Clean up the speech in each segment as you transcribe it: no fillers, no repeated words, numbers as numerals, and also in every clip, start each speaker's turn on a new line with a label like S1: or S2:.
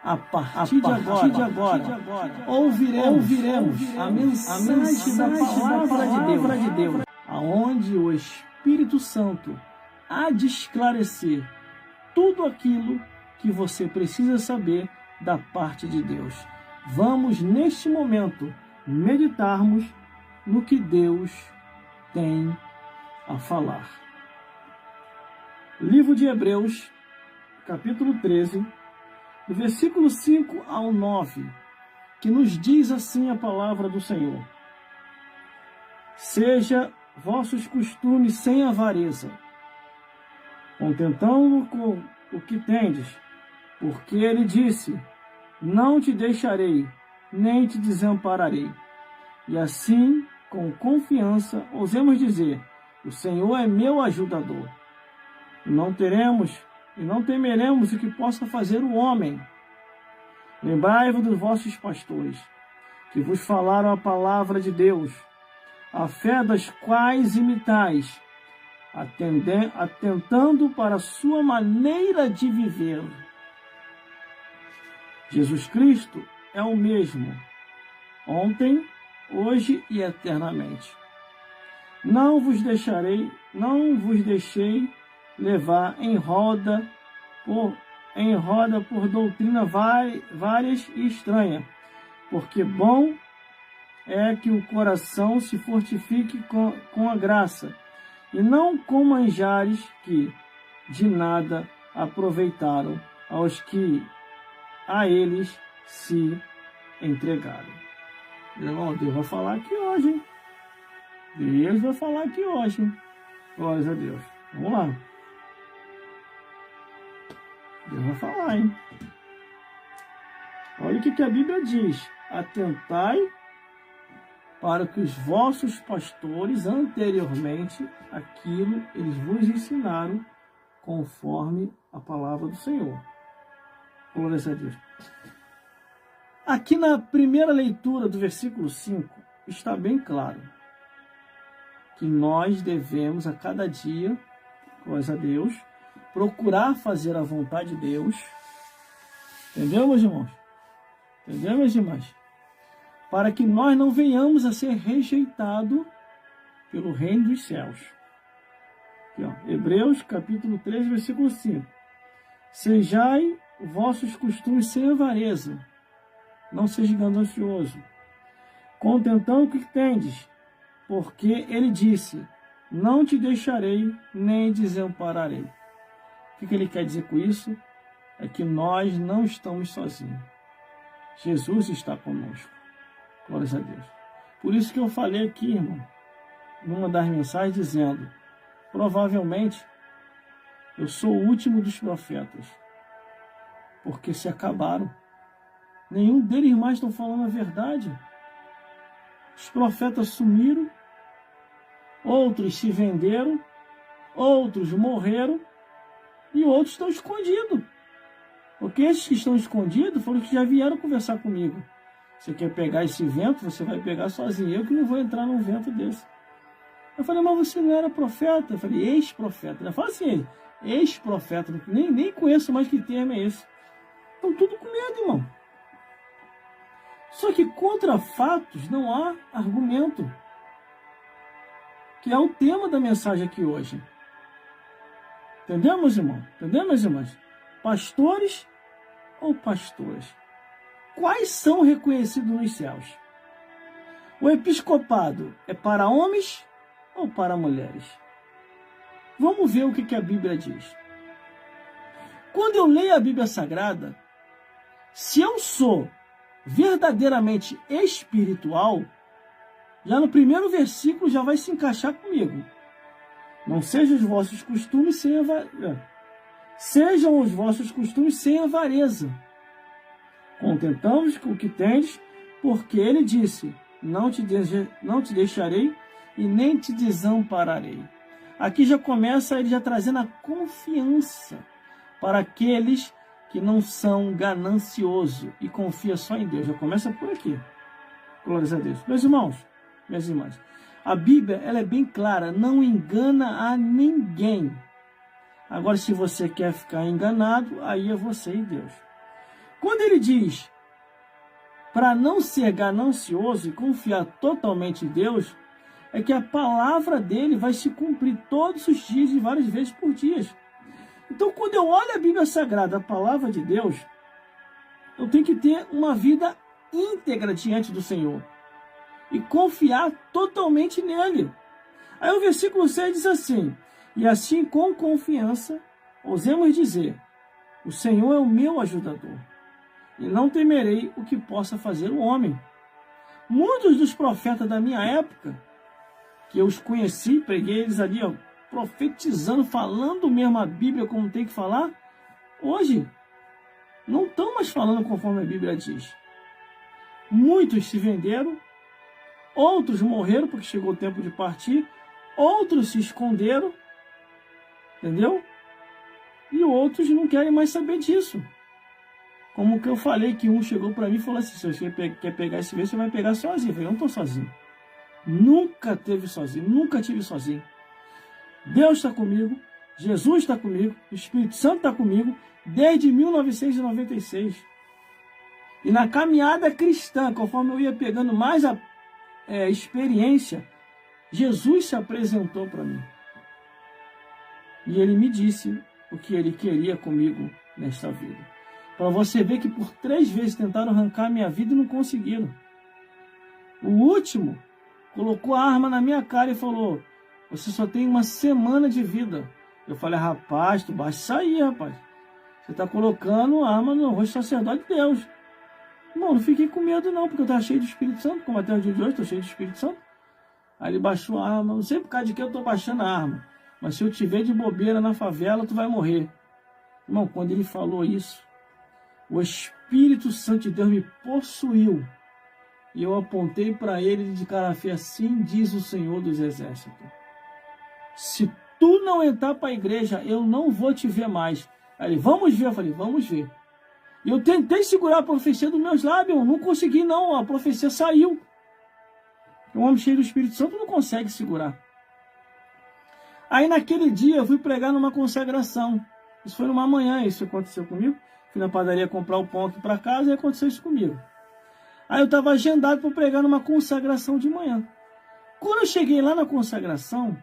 S1: A partir de agora, ouviremos a mensagem da palavra de Deus, aonde o Espírito Santo há de esclarecer tudo aquilo que você precisa saber da parte de Deus. Vamos, neste momento, meditarmos no que Deus tem a falar. Livro de Hebreus, capítulo 13, do versículo 5 ao 9, que nos diz assim a palavra do Senhor: seja vossos costumes sem avareza, contentando com o que tendes, porque ele disse: não te deixarei, nem te desampararei. E assim, com confiança, ousemos dizer: o Senhor é meu ajudador. Não temeremos o que possa fazer o homem. Lembrai-vos dos vossos pastores, que vos falaram a palavra de Deus, a fé das quais imitais, atentando para a sua maneira de viver. Jesus Cristo é o mesmo, ontem, hoje e eternamente. Não vos deixei levar em roda por doutrina várias e estranha, porque bom é que o coração se fortifique com a graça, e não com manjares que de nada aproveitaram aos que a eles se entregaram. Irmão, Deus vai falar aqui hoje, hein? Deus vai falar aqui hoje, hein? Glórias a Deus. Vamos lá. Deus vai falar, hein? Olha o que a Bíblia diz: atentai para que os vossos pastores anteriormente aquilo eles vos ensinaram conforme a palavra do Senhor. Glórias a Deus. Aqui na primeira leitura do versículo 5 está bem claro que nós devemos a cada dia, glórias a Deus, procurar fazer a vontade de Deus. Entendeu, meus irmãos? Entendeu, minhas irmãs? Para que nós não venhamos a ser rejeitados pelo reino dos céus. Aqui, ó, Hebreus capítulo 13, versículo 5. Sejai vossos costumes sem avareza, não seja ganancioso, contentando o que tendes, porque ele disse: não te deixarei, nem desampararei. O que ele quer dizer com isso? É que nós não estamos sozinhos. Jesus está conosco. Glórias a Deus. Por isso que eu falei aqui, irmão, numa das mensagens, dizendo: provavelmente eu sou o último dos profetas, porque se acabaram. Nenhum deles mais estão falando a verdade. Os profetas sumiram, outros se venderam, outros morreram e outros estão escondidos. Porque esses que estão escondidos foram os que já vieram conversar comigo. Você quer pegar esse vento, você vai pegar sozinho. Eu que não vou entrar num vento desse. Eu falei: mas você não era profeta? Eu falei: ex-profeta. Eu falo assim, ex-profeta. Nem conheço mais que termo é esse. Estão tudo com medo, irmão. Só que contra fatos não há argumento. Que é o tema da mensagem aqui hoje. Entendeu, meus irmãos? Entendeu, meus irmãos? Pastores ou pastoras? Quais são reconhecidos nos céus? O episcopado é para homens ou para mulheres? Vamos ver o que a Bíblia diz. Quando eu leio a Bíblia Sagrada, se eu sou verdadeiramente espiritual, já no primeiro versículo já vai se encaixar comigo. Não sejam os vossos costumes sem avareza. Sejam os vossos costumes sem avareza. Contentamos com o que tendes, porque ele disse: não te deixarei e nem te desampararei. Aqui já começa ele já trazendo a confiança para aqueles que não são gananciosos e confia só em Deus. Já começa por aqui. Glórias a Deus. Meus irmãos, minhas irmãs, a Bíblia ela é bem clara, não engana a ninguém. Agora, se você quer ficar enganado, aí é você e Deus. Quando ele diz para não ser ganancioso e confiar totalmente em Deus, é que a palavra dele vai se cumprir todos os dias e várias vezes por dia. Então, quando eu olho a Bíblia Sagrada, a palavra de Deus, eu tenho que ter uma vida íntegra diante do Senhor e confiar totalmente nele. Aí o versículo 6 diz assim: e assim com confiança ousemos dizer, o Senhor é o meu ajudador, e não temerei o que possa fazer o homem. Muitos dos profetas da minha época, que eu os conheci, preguei eles ali, ó, profetizando, falando mesmo a Bíblia como tem que falar, hoje não estão mais falando conforme a Bíblia diz. Muitos se venderam, outros morreram porque chegou o tempo de partir, outros se esconderam, entendeu? E outros não querem mais saber disso. Como que eu falei que um chegou para mim e falou assim, se você quer pegar esse vídeo, você vai pegar sozinho. Eu falei, eu não estou sozinho. Nunca teve sozinho, nunca tive sozinho. Deus está comigo, Jesus está comigo, o Espírito Santo está comigo, desde 1996. E na caminhada cristã, conforme eu ia pegando mais a experiência, Jesus se apresentou para mim. E ele me disse o que ele queria comigo nesta vida. Para você ver que por 3 vezes tentaram arrancar minha vida e não conseguiram. O último colocou a arma na minha cara e falou, você só tem 1 semana de vida. Eu falei, rapaz, tu basta sair, rapaz. Você está colocando a arma no rosto do sacerdote de Deus. Irmão, não fiquei com medo não, porque eu estava cheio do Espírito Santo, como até o dia de hoje, estou cheio do Espírito Santo. Aí ele baixou a arma, não sei por causa de que eu estou baixando a arma, mas se eu tiver de bobeira na favela, tu vai morrer. Irmão, quando ele falou isso, o Espírito Santo de Deus me possuiu. E eu apontei para ele de cara feia, assim diz o Senhor dos Exércitos. Se tu não entrar para a igreja, eu não vou te ver mais. Aí ele, vamos ver. Eu falei, vamos ver. E eu tentei segurar a profecia dos meus lábios, não consegui não, a profecia saiu. Um homem cheio do Espírito Santo não consegue segurar. Aí naquele dia eu fui pregar numa consagração. Isso foi numa manhã, isso aconteceu comigo. Fui na padaria comprar o pão aqui para casa e aconteceu isso comigo. Aí eu estava agendado para pregar numa consagração de manhã. Quando eu cheguei lá na consagração,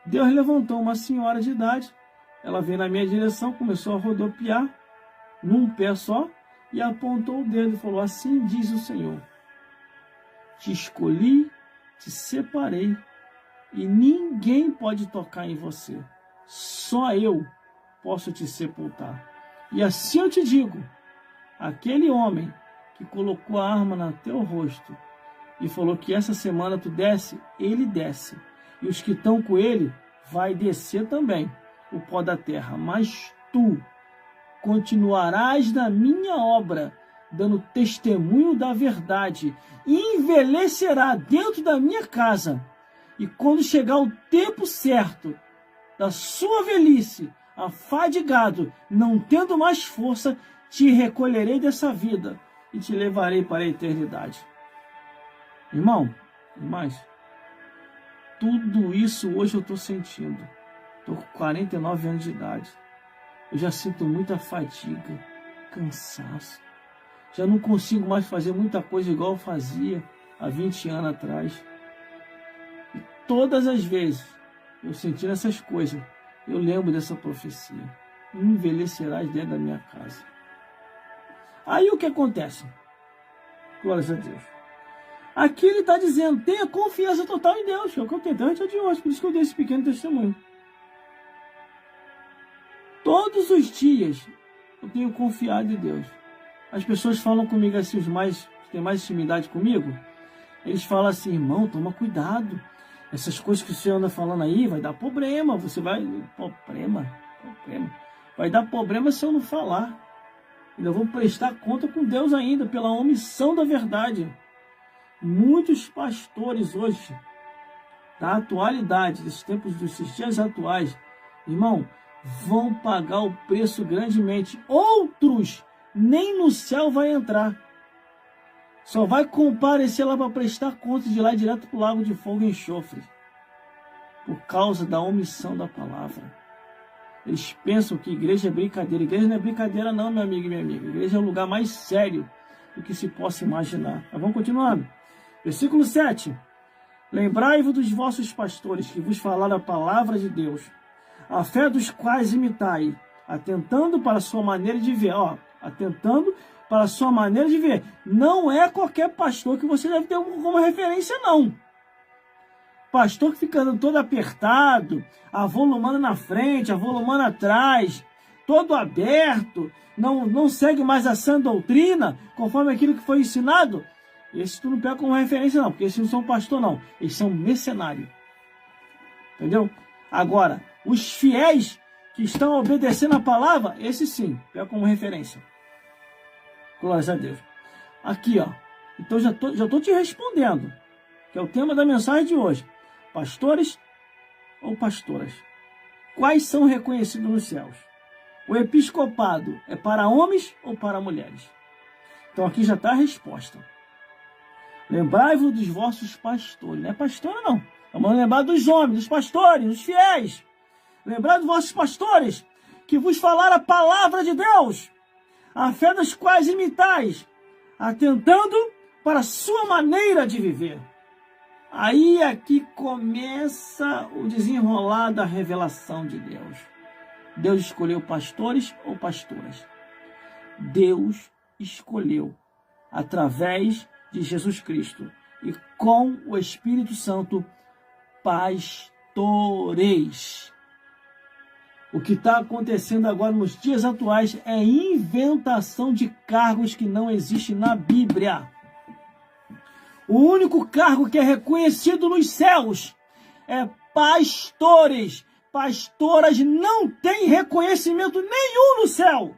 S1: Deus levantou uma senhora de idade. Ela veio na minha direção, começou a rodopiar num pé só e apontou o dedo e falou, assim diz o Senhor, te escolhi, te separei e ninguém pode tocar em você. Só eu posso te sepultar. E assim eu te digo, aquele homem que colocou a arma no teu rosto e falou que essa semana tu desce, ele desce. E os que estão com ele vai descer também o pó da terra. Mas tu continuarás na minha obra, dando testemunho da verdade, e envelhecerá dentro da minha casa. E quando chegar o tempo certo da sua velhice, afadigado, não tendo mais força, te recolherei dessa vida e te levarei para a eternidade. Irmão, irmãs, tudo isso hoje eu estou sentindo. Estou com 49 anos de idade. Eu já sinto muita fadiga, cansaço. Já não consigo mais fazer muita coisa igual eu fazia há 20 anos atrás. E todas as vezes eu sentindo essas coisas, eu lembro dessa profecia. Envelhecerás dentro da minha casa. Aí o que acontece? Glórias a Deus. Aqui ele está dizendo, tenha confiança total em Deus, que é o que eu tenho até de hoje, por isso que eu dei esse pequeno testemunho. Todos os dias eu tenho confiado em Deus. As pessoas falam comigo assim, os mais que têm mais intimidade comigo, eles falam assim, irmão, toma cuidado. Essas coisas que você anda falando aí vai dar problema. Você vai... Problema. Vai dar problema se eu não falar. Ainda vou prestar conta com Deus ainda, pela omissão da verdade. Muitos pastores hoje, da atualidade, desses dias atuais, irmão, vão pagar o preço grandemente. Outros nem no céu vai entrar. Só vai comparecer lá para prestar conta de lá direto para o lago de fogo e enxofre. Por causa da omissão da palavra. Eles pensam que igreja é brincadeira. Igreja não é brincadeira não, meu amigo e minha amiga. Igreja é o lugar mais sério do que se possa imaginar. Mas vamos continuando. Versículo 7. Lembrai-vos dos vossos pastores que vos falaram a palavra de Deus, a fé dos quais imitai, atentando para a sua maneira de ver. Atentando para a sua maneira de ver. Não é qualquer pastor que você deve ter como referência, não. Pastor que fica andando todo apertado, avolumando na frente, avolumando atrás, todo aberto, não segue mais a sã doutrina, conforme aquilo que foi ensinado. Esses tu não pega como referência, não, porque esses não são pastor, não. Eles são mercenários. Entendeu? Agora, os fiéis que estão obedecendo a palavra, esses sim, pega como referência. Glórias a Deus. Aqui, ó. Então já tô te respondendo, que é o tema da mensagem de hoje. Pastores ou pastoras? Quais são reconhecidos nos céus? O episcopado é para homens ou para mulheres? Então aqui já está a resposta. Lembrai-vos dos vossos pastores. Não é pastora, não. Vamos lembrar dos homens, dos pastores, dos fiéis. Lembrai dos vossos pastores, que vos falaram a palavra de Deus, a fé das quais imitais, atentando para a sua maneira de viver. Aí aqui começa o desenrolar da revelação de Deus. Deus escolheu pastores ou pastoras? Deus escolheu através de Jesus Cristo e com o Espírito Santo pastores. O que está acontecendo agora nos dias atuais é inventação de cargos que não existem na Bíblia. O único cargo que é reconhecido nos céus é pastores. Pastoras não têm reconhecimento nenhum no céu.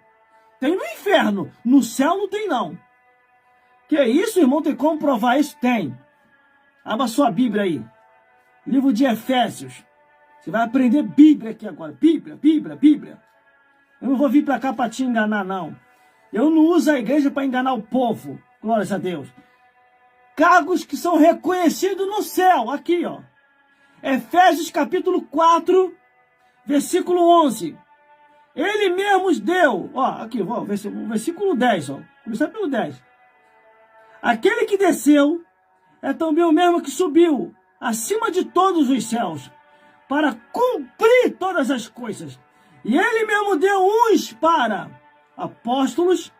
S1: Tem no inferno. No céu não tem, não. Que isso, irmão? Tem como provar isso? Tem. Abra sua Bíblia aí. Livro de Efésios. Você vai aprender Bíblia aqui agora. Bíblia. Eu não vou vir para cá para te enganar, não. Eu não uso a igreja para enganar o povo. Glórias a Deus. Cargos que são reconhecidos no céu. Aqui, ó. Efésios capítulo 4, versículo 11. Ele mesmo os deu. Ó, aqui, ó, versículo 10, ó. Começar pelo 10. Aquele que desceu é também o mesmo que subiu acima de todos os céus, para cumprir todas as coisas. E ele mesmo deu uns para apóstolos,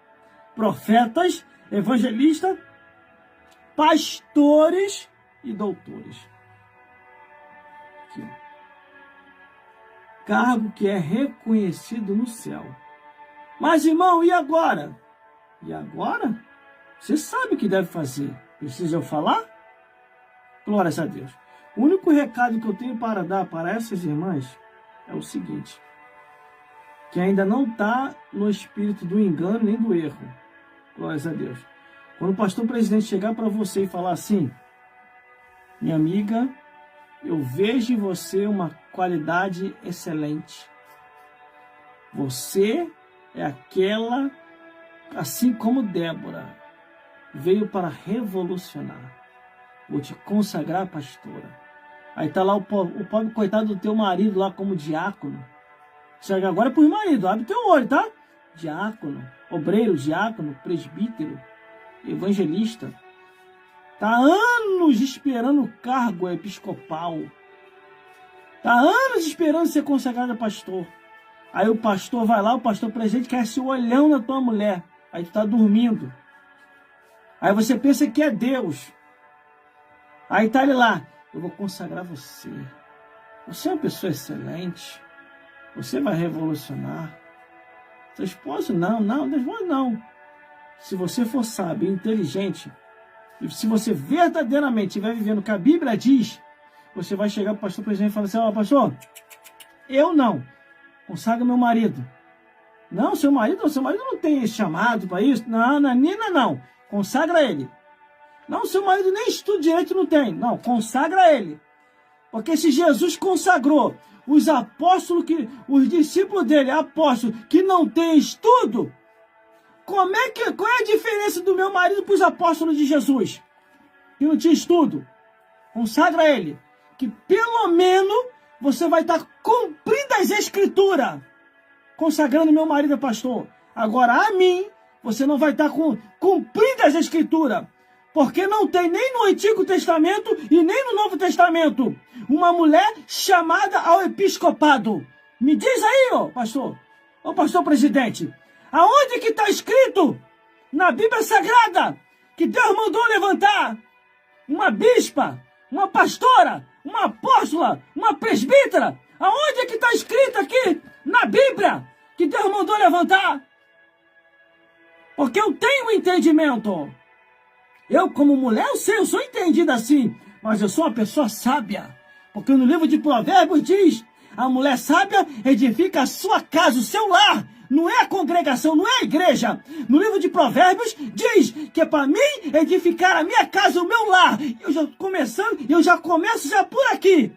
S1: profetas, evangelistas, pastores e doutores. Aqui. Cargo que é reconhecido no céu. Mas, irmão, e agora? E agora? Você sabe o que deve fazer. Precisa eu falar? Glórias a Deus. O único recado que eu tenho para dar para essas irmãs é o seguinte: que ainda não está no espírito do engano nem do erro. Glórias a Deus. Quando o pastor presidente chegar para você e falar assim: minha amiga, eu vejo em você uma qualidade excelente. Você é aquela, assim como Débora, veio para revolucionar. Vou te consagrar, pastora. Aí tá lá o pobre coitado do teu marido lá como diácono. Chega agora para os maridos, abre teu olho, tá? Diácono, obreiro, diácono, presbítero, evangelista. Tá anos esperando o cargo episcopal. Tá anos esperando ser consagrado a pastor. Aí o pastor vai lá, o pastor presidente quer esse olhão na tua mulher. Aí tu tá dormindo. Aí você pensa que é Deus. Aí tá ele lá: eu vou consagrar você. Você é uma pessoa excelente. Você vai revolucionar. Seu esposo não. Se você for sábio, inteligente, e se você verdadeiramente estiver vivendo o que a Bíblia diz, você vai chegar para o pastor presidente e falar assim: ó, pastor, eu não. Consagra meu marido. Não, seu marido não tem chamado para isso. Não, Nina, não. Consagra ele. Não, seu marido nem estudo direito não tem. Não, consagra ele. Porque se Jesus consagrou os apóstolos, os discípulos dele, apóstolos, que não têm estudo, qual é a diferença do meu marido para os apóstolos de Jesus? Que não tinha estudo. Consagra ele. Que pelo menos você vai estar cumprindo as escrituras. consagrando meu marido a pastor. Agora, a mim, você não vai estar cumprindo as Escrituras. Porque não tem nem no Antigo Testamento e nem no Novo Testamento uma mulher chamada ao episcopado. Me diz aí, ô pastor presidente, aonde que está escrito na Bíblia Sagrada que Deus mandou levantar uma bispa, uma pastora, uma apóstola, uma presbítera? Aonde é que está escrito aqui na Bíblia que Deus mandou levantar? Porque eu tenho entendimento. Eu, como mulher, eu sou entendida assim, mas eu sou uma pessoa sábia. Porque no livro de Provérbios diz, a mulher sábia edifica a sua casa, o seu lar. Não é a congregação, não é a igreja. No livro de Provérbios diz que é para mim edificar a minha casa, o meu lar. Eu já começo por aqui.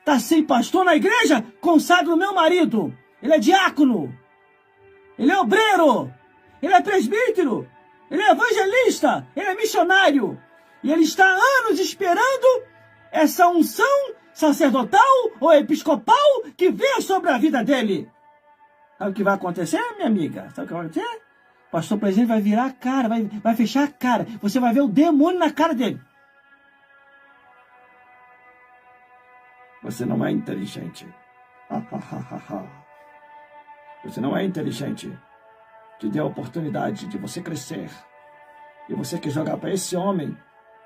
S1: Tá sem pastor na igreja? Consagro o meu marido. Ele é diácono. Ele é obreiro. Ele é presbítero. Ele é evangelista, ele é missionário. E ele está há anos esperando essa unção sacerdotal ou episcopal que venha sobre a vida dele. Sabe o que vai acontecer, minha amiga? Sabe o que vai acontecer? O pastor presidente vai virar a cara, vai fechar a cara. Você vai ver o demônio na cara dele. Você não é inteligente. Você não é inteligente. Te dê a oportunidade de você crescer. E você quer jogar para esse homem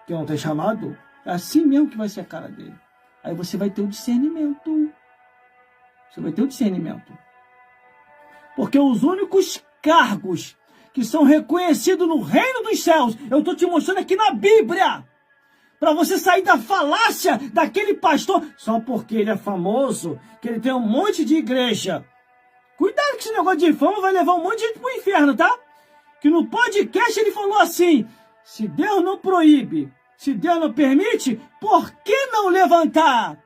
S1: que não tem chamado, é assim mesmo que vai ser a cara dele. Aí você vai ter o discernimento. Você vai ter o discernimento. Porque os únicos cargos que são reconhecidos no reino dos céus, eu estou te mostrando aqui na Bíblia, para você sair da falácia daquele pastor, só porque ele é famoso, que ele tem um monte de igreja. Cuidado que esse negócio de fama vai levar um monte de gente pro inferno, tá? Que no podcast ele falou assim, se Deus não proíbe, se Deus não permite, por que não levantar?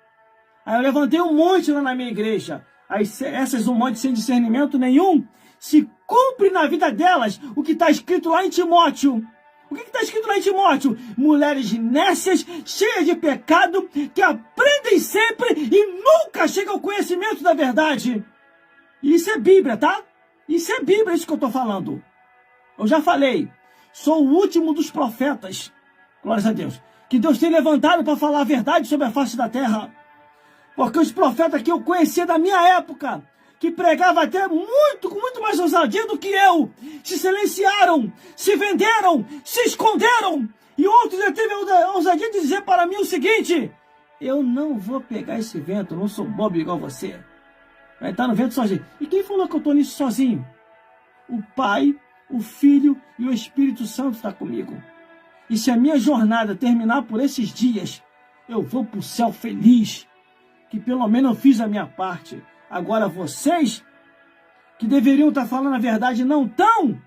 S1: Aí eu levantei um monte lá na minha igreja. Aí essas um monte sem discernimento nenhum, se cumpre na vida delas o que está escrito lá em Timóteo. O que está escrito lá em Timóteo? Mulheres nécias, cheias de pecado, que aprendem sempre e nunca chegam ao conhecimento da verdade. Isso é Bíblia, tá? Isso é Bíblia, isso que eu estou falando. Eu já falei, sou o último dos profetas, glórias a Deus, que Deus tem levantado para falar a verdade sobre a face da terra. Porque os profetas que eu conhecia da minha época, que pregavam até com muito mais ousadia do que eu, se silenciaram, se venderam, se esconderam. E outros já teve a ousadia de dizer para mim o seguinte, eu não vou pegar esse vento, eu não sou bobo igual você. Vai estar no vento sozinho. E quem falou que eu estou nisso sozinho? O Pai, o Filho e o Espírito Santo estão comigo. E se a minha jornada terminar por esses dias, eu vou para o céu feliz, que pelo menos eu fiz a minha parte. Agora vocês, que deveriam estar falando a verdade, não estão.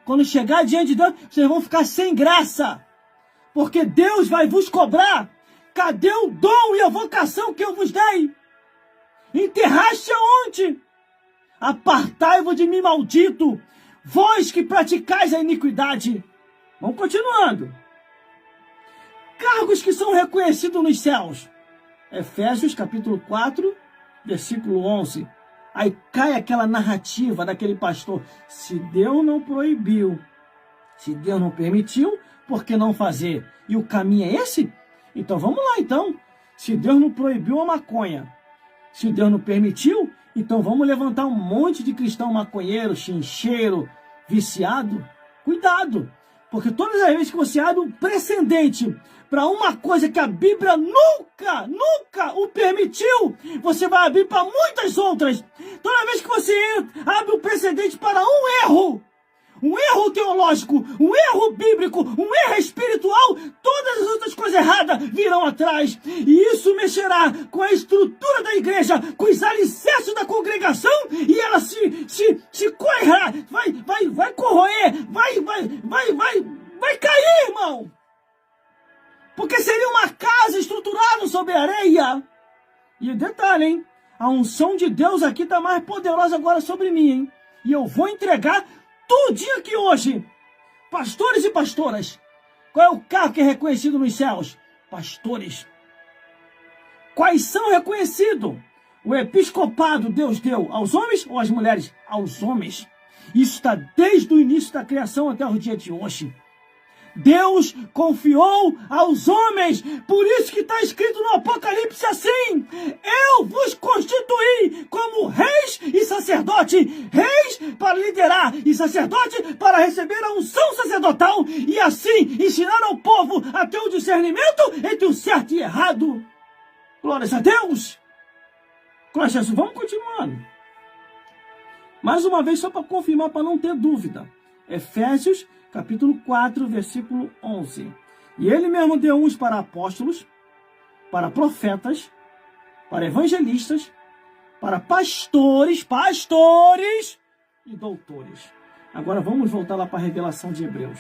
S1: Quando chegar diante de Deus, vocês vão ficar sem graça. Porque Deus vai vos cobrar. Cadê o dom e a vocação que eu vos dei? Enterraste aonde? Apartai-vos de mim, maldito, vós que praticais a iniquidade. Vamos continuando. Cargos que são reconhecidos nos céus. Efésios capítulo 4, versículo 11. Aí cai aquela narrativa daquele pastor. Se Deus não proibiu, se Deus não permitiu, por que não fazer? E o caminho é esse? Então vamos lá então. Se Deus não proibiu a maconha, se Deus não permitiu, então vamos levantar um monte de cristão maconheiro, chincheiro, viciado. Cuidado, porque todas as vezes que você abre um precedente para uma coisa que a Bíblia nunca o permitiu, você vai abrir para muitas outras. Toda vez que você abre um precedente para um erro teológico, um erro bíblico, um erro espiritual, todas as outras coisas erradas virão atrás. E isso mexerá com a estrutura da igreja, com os alicerces da congregação, e ela se correrá, vai corroer, vai cair, irmão. Porque seria uma casa estruturada sobre areia. E detalhe, hein? A unção de Deus aqui está mais poderosa agora sobre mim, hein? E eu vou entregar tudinho aqui hoje. Pastores e pastoras. Qual é o cargo que é reconhecido nos céus? Pastores. Quais são reconhecidos? O episcopado Deus deu aos homens ou às mulheres? Aos homens. Isso está desde o início da criação até o dia de hoje. Deus confiou aos homens, por isso que está escrito no Apocalipse assim: eu vos constituí como reis e sacerdote, reis para liderar e sacerdote para receber a unção sacerdotal e assim ensinar ao povo a ter o discernimento entre o certo e errado. Glórias a Deus! Glórias a Jesus. Vamos continuando. Mais uma vez, só para confirmar, para não ter dúvida. Efésios capítulo 4, versículo 11. E ele mesmo deu uns para apóstolos, para profetas, para evangelistas, para pastores e doutores. Agora vamos voltar lá para a revelação de Hebreus.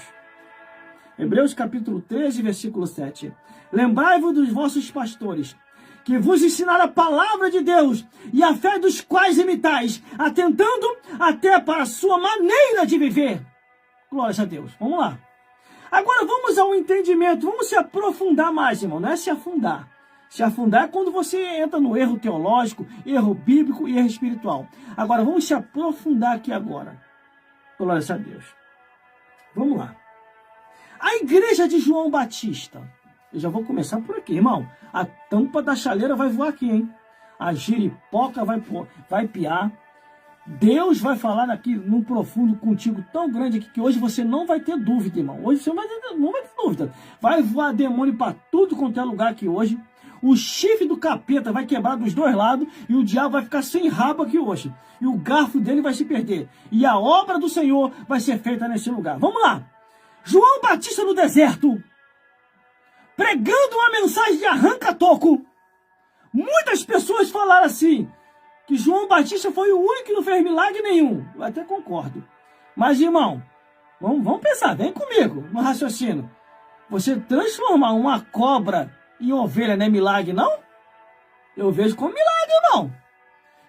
S1: Hebreus capítulo 13, versículo 7. Lembrai-vos dos vossos pastores, que vos ensinaram a palavra de Deus e a fé dos quais imitais, atentando até para a sua maneira de viver. Glória a Deus. Vamos lá. Agora vamos ao entendimento. Vamos se aprofundar mais, irmão. Não é se afundar. Se afundar é quando você entra no erro teológico, erro bíblico e erro espiritual. Agora vamos se aprofundar aqui agora. Glória a Deus. Vamos lá. A igreja de João Batista. Eu já vou começar por aqui, irmão. A tampa da chaleira vai voar aqui, hein? A giripoca vai piar. Deus vai falar aqui num profundo contigo tão grande aqui que hoje você não vai ter dúvida, irmão. Hoje você não vai ter dúvida. Vai voar demônio para tudo quanto é lugar aqui hoje. O chifre do capeta vai quebrar dos dois lados e o diabo vai ficar sem rabo aqui hoje. E o garfo dele vai se perder. E a obra do Senhor vai ser feita nesse lugar. Vamos lá. João Batista no deserto, pregando uma mensagem de arranca-toco. Muitas pessoas falaram assim, que João Batista foi o único que não fez milagre nenhum. Eu até concordo. Mas, irmão, vamos pensar, vem comigo no raciocínio. Você transformar uma cobra em ovelha não é milagre, não? Eu vejo como milagre, irmão.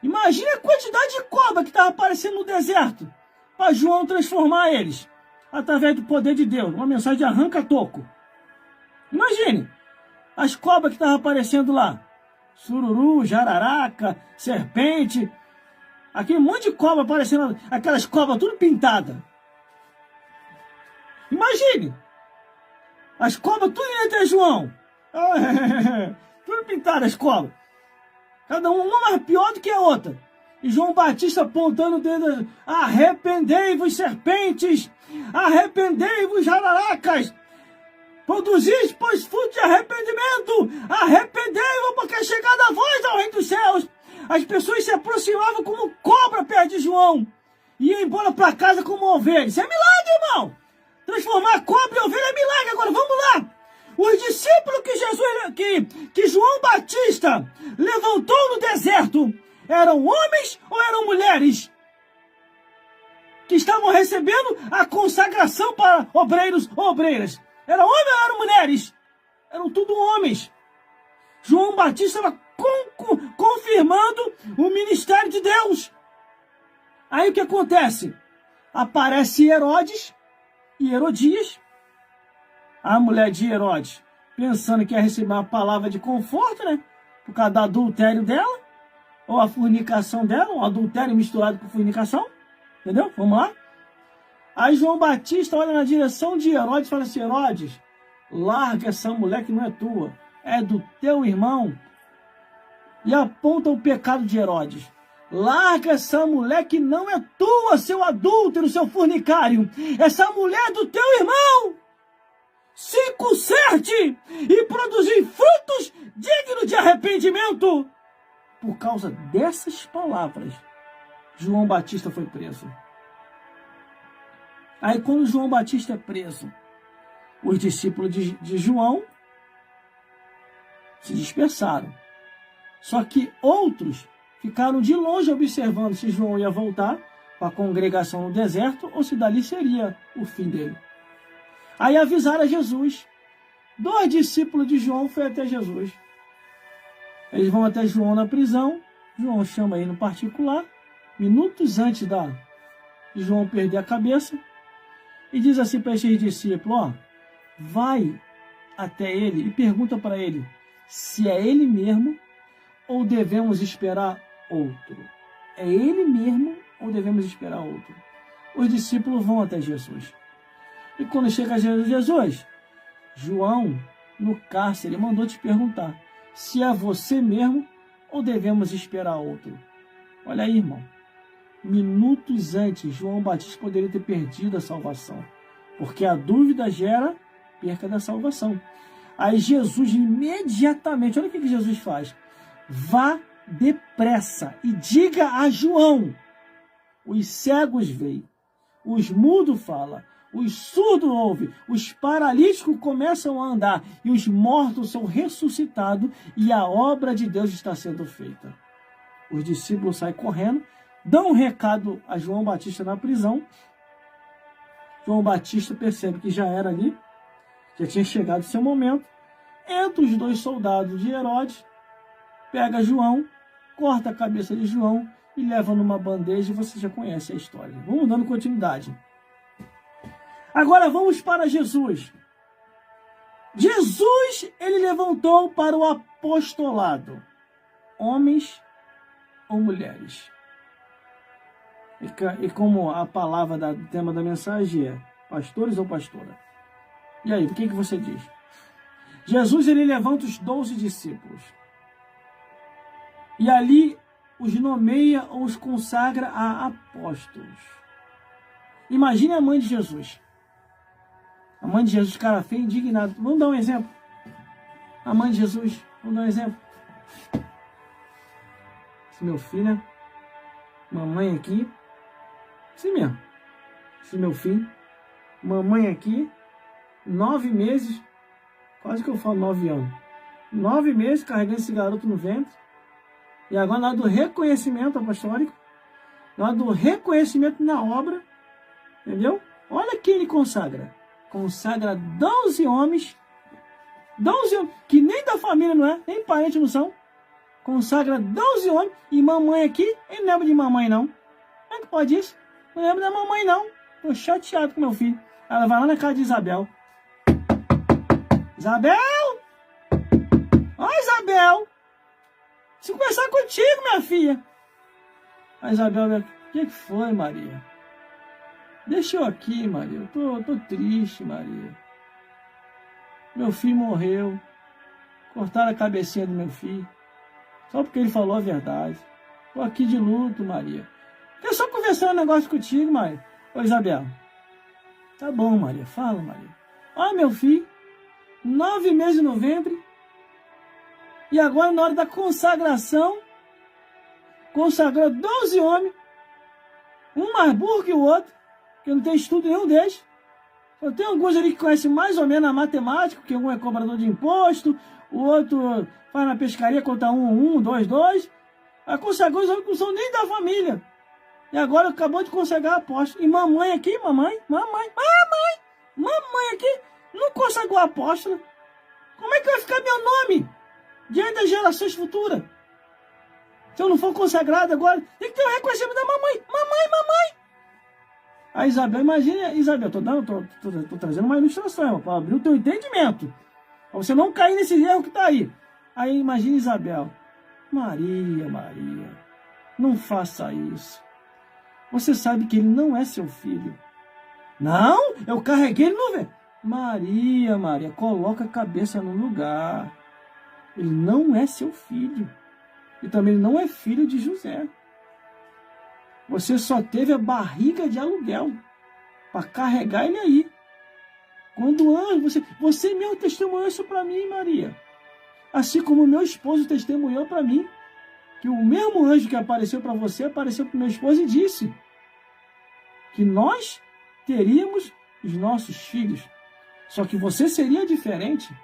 S1: Imagina a quantidade de cobra que estava aparecendo no deserto para João transformar eles, através do poder de Deus. Uma mensagem de arranca-toco. Imagine as cobras que estavam aparecendo lá. Sururu, jararaca, serpente. Aquele monte de cobra aparecendo, aquelas cobras tudo pintadas. Imagine. As cobras tudo indo até João. Tudo pintadas as cobras. Cada uma mais pior do que a outra. E João Batista apontando o dedo. Arrependei-vos, serpentes. Arrependei-vos, jararacas. Produzis, pois, fruto de arrependimento. Arrependei-vos, porque é chegada a voz ao reino dos céus. As pessoas se aproximavam como cobra perto de João. E iam embora para casa como ovelha. Isso é milagre, irmão. Transformar cobra em ovelha é milagre. Agora, vamos lá. Os discípulos que João Batista levantou no deserto eram homens ou eram mulheres? Que estavam recebendo a consagração para obreiros ou obreiras. Eram homens ou eram mulheres? Eram tudo homens. João Batista estava confirmando o ministério de Deus. Aí o que acontece? Aparece Herodes e Herodias. A mulher de Herodes, pensando que ia receber uma palavra de conforto, né? Por causa do adultério dela, ou a fornicação dela, um adultério misturado com fornicação. Entendeu? Vamos lá? Aí João Batista olha na direção de Herodes e fala assim: Herodes, larga essa mulher que não é tua, é do teu irmão. E aponta o pecado de Herodes. Larga essa mulher que não é tua, seu adúltero, seu fornicário. Essa mulher é do teu irmão. Se conserte e produzir frutos dignos de arrependimento. Por causa dessas palavras, João Batista foi preso. Aí quando João Batista é preso, os discípulos de João se dispersaram. Só que outros ficaram de longe observando se João ia voltar para a congregação no deserto ou se dali seria o fim dele. Aí avisaram a Jesus. 2 discípulos de João foram até Jesus. Eles vão até João na prisão. João chama ele no particular, minutos antes de João perder a cabeça. E diz assim para esses discípulos: vai até ele e pergunta para ele se é ele mesmo ou devemos esperar outro? É ele mesmo ou devemos esperar outro? Os discípulos vão até Jesus. E quando chega a Jesus, João, no cárcere, mandou te perguntar se é você mesmo ou devemos esperar outro. Olha aí, irmão. Minutos antes, João Batista poderia ter perdido a salvação, porque a dúvida gera perca da salvação. Aí Jesus imediatamente, olha o que Jesus faz. Vá depressa e diga a João: os cegos veem, os mudos falam, os surdos ouvem, os paralíticos começam a andar e os mortos são ressuscitados e a obra de Deus está sendo feita. Os discípulos saem correndo, dão um recado a João Batista na prisão. João Batista percebe que já era ali, já tinha chegado o seu momento. Entra os 2 soldados de Herodes, pega João, corta a cabeça de João e leva numa bandeja, e você já conhece a história. Vamos dando continuidade. Agora vamos para Jesus. Jesus, ele levantou para o apostolado. Homens ou mulheres? E como a palavra do tema da mensagem é pastores ou pastora? E aí, o que você diz? Jesus, ele levanta os 12 discípulos. E ali os nomeia ou os consagra a apóstolos. Imagine a mãe de Jesus. A mãe de Jesus, cara feio, indignado. Vamos dar um exemplo? A mãe de Jesus, vamos dar um exemplo? Esse meu filho, né? Mamãe aqui. Assim mesmo. Esse meu filho. Mamãe aqui. 9 meses. Quase que eu falo 9 anos. 9 meses carregando esse garoto no ventre. E agora na hora do reconhecimento apostólico. Na hora do reconhecimento na obra. Entendeu? Olha quem ele consagra. Consagra 12 homens. 12 homens. Que nem da família não é. Nem parente não são. Consagra 12 homens. E mamãe aqui. Ele não lembra de mamãe não. Como é que pode isso? Não lembro da mamãe não. Tô chateado com meu filho. Ela vai lá na casa de Isabel. Isabel! Ó, Isabel! Se conversar contigo, minha filha. A Isabel, o que foi, Maria? Deixa eu aqui, Maria. Eu tô triste, Maria. Meu filho morreu. Cortaram a cabecinha do meu filho. Só porque ele falou a verdade. Tô aqui de luto, Maria. Quero só conversar um negócio contigo, Maria. Ô, Isabel. Tá bom, Maria. Fala, Maria. Ó, meu filho. 9 meses no ventre. E agora, na hora da consagração, consagrou 12 homens. Um mais burro que o outro. Que não tem estudo nenhum deles. Só tem alguns ali que conhecem mais ou menos a matemática, porque um é cobrador de imposto, o outro faz na pescaria, conta 1, 2, 2. Aí consagrou os homens que não são nem da família. E agora acabou de consagrar apóstolo. E mamãe aqui, mamãe aqui, não consagrou apóstolo. Como é que vai ficar meu nome diante das gerações futuras? Se eu não for consagrado agora, tem que ter o reconhecimento da mamãe. Mamãe. A Isabel, imagina, Isabel, tô trazendo uma ilustração, para abrir o teu entendimento. Para você não cair nesse erro que está aí. Aí imagina Isabel. Maria, não faça isso. Você sabe que ele não é seu filho. Não, eu carreguei ele no ventre. Maria, coloca a cabeça no lugar. Ele não é seu filho. E também ele não é filho de José. Você só teve a barriga de aluguel para carregar ele aí. Quando anjo, você mesmo testemunhou isso para mim, Maria. Assim como meu esposo testemunhou para mim. Que o mesmo anjo que apareceu para você, apareceu para meu esposo e disse que nós teríamos os nossos filhos. Só que você seria diferente.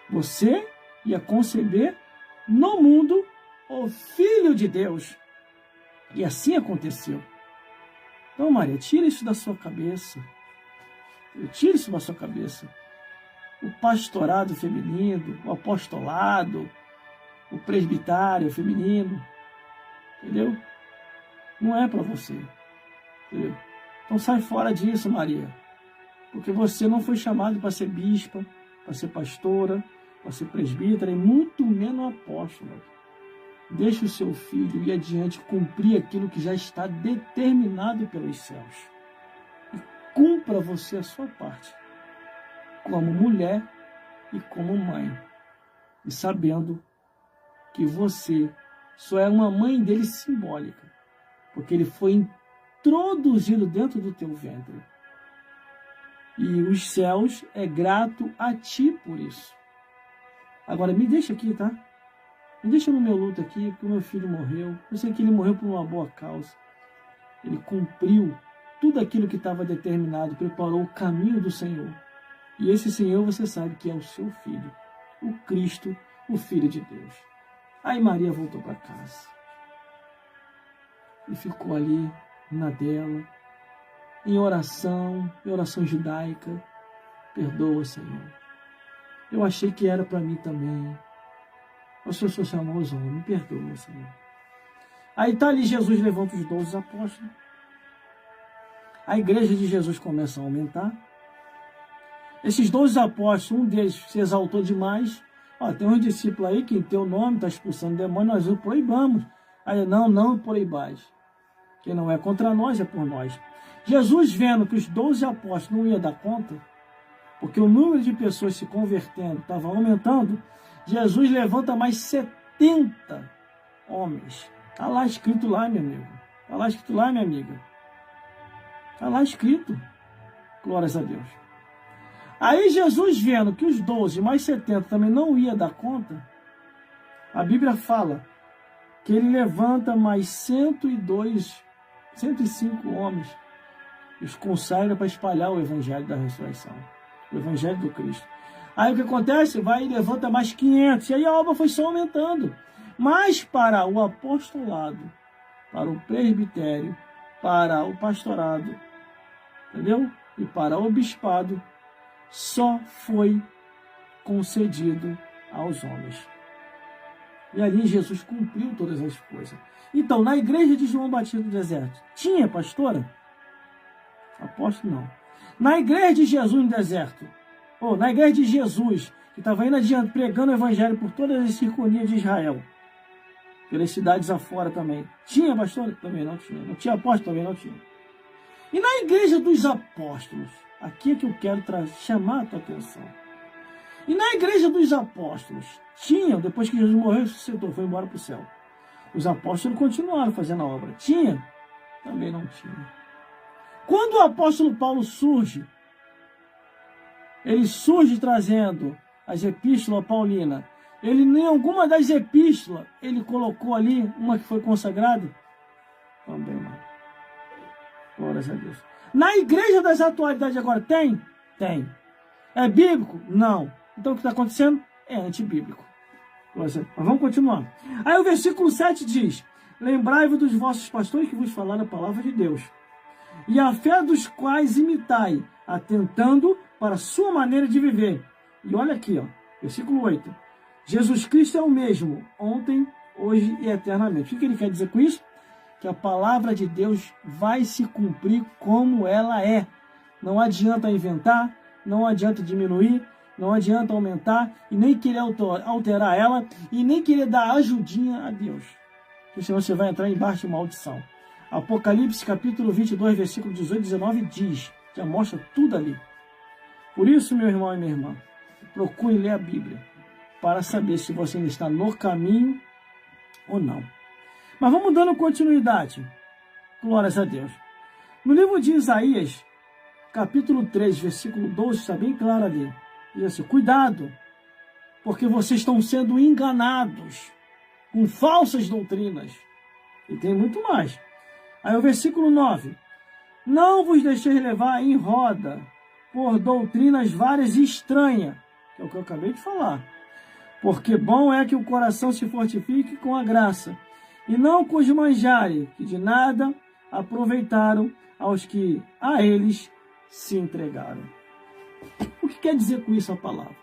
S1: Você ia conceber no mundo o Filho de Deus. E assim aconteceu. Então, Maria, tira isso da sua cabeça. Tira isso da sua cabeça. O pastorado feminino, o apostolado, o presbitário feminino, entendeu? Não é para você, entendeu? Então sai fora disso, Maria, porque você não foi chamado para ser bispa, para ser pastora, para ser presbítera e muito menos apóstola. Deixe o seu filho ir adiante cumprir aquilo que já está determinado pelos céus. E cumpra você a sua parte, como mulher e como mãe. E sabendo que você só é uma mãe dele simbólica, porque ele foi introduzido dentro do teu ventre. E os céus é grato a ti por isso. Agora me deixa aqui, tá? Me deixa no meu luto aqui, porque o meu filho morreu. Eu sei que ele morreu por uma boa causa. Ele cumpriu tudo aquilo que estava determinado, preparou o caminho do Senhor. E esse Senhor você sabe que é o seu filho, o Cristo, o Filho de Deus. Aí Maria voltou para casa. E ficou ali na dela, em oração judaica. Perdoa, Senhor. Eu achei que era para mim também. O Senhor só chamou os homens. Me perdoa, Senhor. Aí está ali, Jesus levanta os 12 apóstolos. A igreja de Jesus começa a aumentar. Esses 12 apóstolos, um deles se exaltou demais. Ó, tem uns discípulos aí que em teu nome está expulsando demônio, nós o proibamos. Aí, não proibais. Quem não é contra nós, é por nós. Jesus, vendo que os 12 apóstolos não iam dar conta, porque o número de pessoas se convertendo estava aumentando, Jesus levanta mais 70 homens. Está lá escrito lá, meu amigo. Está lá escrito lá, minha amiga. Está lá escrito. Glórias a Deus. Aí Jesus, vendo que os 12 mais 70 também não ia dar conta, a Bíblia fala que ele levanta mais 105 homens e os consagra para espalhar o evangelho da ressurreição, o evangelho do Cristo. Aí o que acontece? Vai e levanta mais 500, e aí a obra foi só aumentando. Mas para o apostolado, para o presbitério, para o pastorado, entendeu? E para o bispado, só foi concedido aos homens. E ali Jesus cumpriu todas as coisas. Então, na igreja de João Batista do deserto, tinha pastora? Apóstolo não. Na igreja de Jesus no deserto, ou na igreja de Jesus, que estava indo adiante pregando o evangelho por todas as circunvizinhas de Israel, pelas cidades afora também, tinha pastor? Também não tinha. Não tinha apóstolo? Também não tinha. E na igreja dos apóstolos, aqui é que eu quero chamar a tua atenção. E na igreja dos apóstolos, tinha, depois que Jesus morreu, ressuscitou, foi embora para o céu. Os apóstolos continuaram fazendo a obra. Tinha? Também não tinha. Quando o apóstolo Paulo surge, ele surge trazendo as epístolas paulinas. Ele, em alguma das epístolas, ele colocou ali uma que foi consagrada? Também não. Glórias a Deus. Na igreja das atualidades agora tem? Tem. É bíblico? Não. Então o que está acontecendo? É antibíblico. Mas vamos continuar. Aí o versículo 7 diz: lembrai-vos dos vossos pastores que vos falaram a palavra de Deus, e a fé dos quais imitai, atentando para a sua maneira de viver. E olha aqui, ó, versículo 8. Jesus Cristo é o mesmo, ontem, hoje e eternamente. O que ele quer dizer com isso? Que a palavra de Deus vai se cumprir como ela é. Não adianta inventar, não adianta diminuir, não adianta aumentar, e nem querer alterar ela, e nem querer dar ajudinha a Deus. Porque senão você vai entrar embaixo de maldição. Apocalipse capítulo 22, versículo 18 e 19 diz, já mostra tudo ali. Por isso, meu irmão e minha irmã, procure ler a Bíblia, para saber se você ainda está no caminho ou não. Mas vamos dando continuidade. Glórias a Deus. No livro de Isaías, capítulo 3, versículo 12, está bem claro ali. Diz assim: cuidado, porque vocês estão sendo enganados com falsas doutrinas. E tem muito mais. Aí o versículo 9. Não vos deixeis levar em roda por doutrinas várias e estranhas, que é o que eu acabei de falar. Porque bom é que o coração se fortifique com a graça, e não com os manjares, que de nada aproveitaram aos que a eles se entregaram. O que quer dizer com isso a palavra?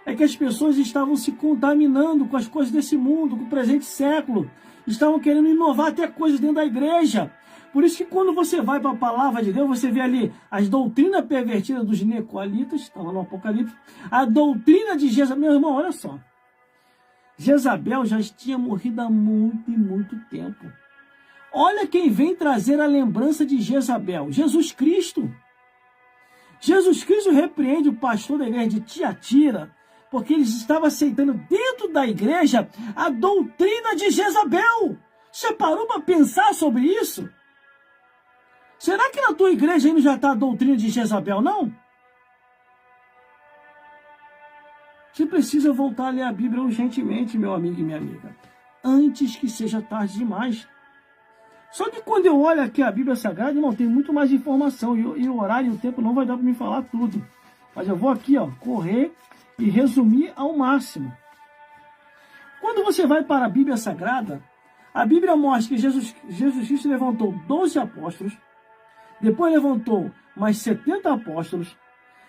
S1: É que as pessoas estavam se contaminando com as coisas desse mundo, com o presente século. Estavam querendo inovar até coisas dentro da igreja. Por isso que quando você vai para a palavra de Deus, você vê ali as doutrinas pervertidas dos nicolaítas, está lá no Apocalipse, a doutrina de Jesus. Meu irmão, olha só. Jezabel já tinha morrido há muito e muito tempo. Olha quem vem trazer a lembrança de Jezabel, Jesus Cristo. Jesus Cristo repreende o pastor da igreja de Tiatira, porque ele estava aceitando dentro da igreja a doutrina de Jezabel. Você parou para pensar sobre isso? Será que na tua igreja ainda já está a doutrina de Jezabel, não? Você precisa voltar a ler a Bíblia urgentemente, meu amigo e minha amiga, antes que seja tarde demais. Só que quando eu olho aqui a Bíblia Sagrada, irmão, tem muito mais informação, e o horário e o tempo não vai dar para me falar tudo. Mas eu vou aqui, ó, correr e resumir ao máximo. Quando você vai para a Bíblia Sagrada, a Bíblia mostra que Jesus Cristo levantou 12 apóstolos, depois levantou mais 70 apóstolos,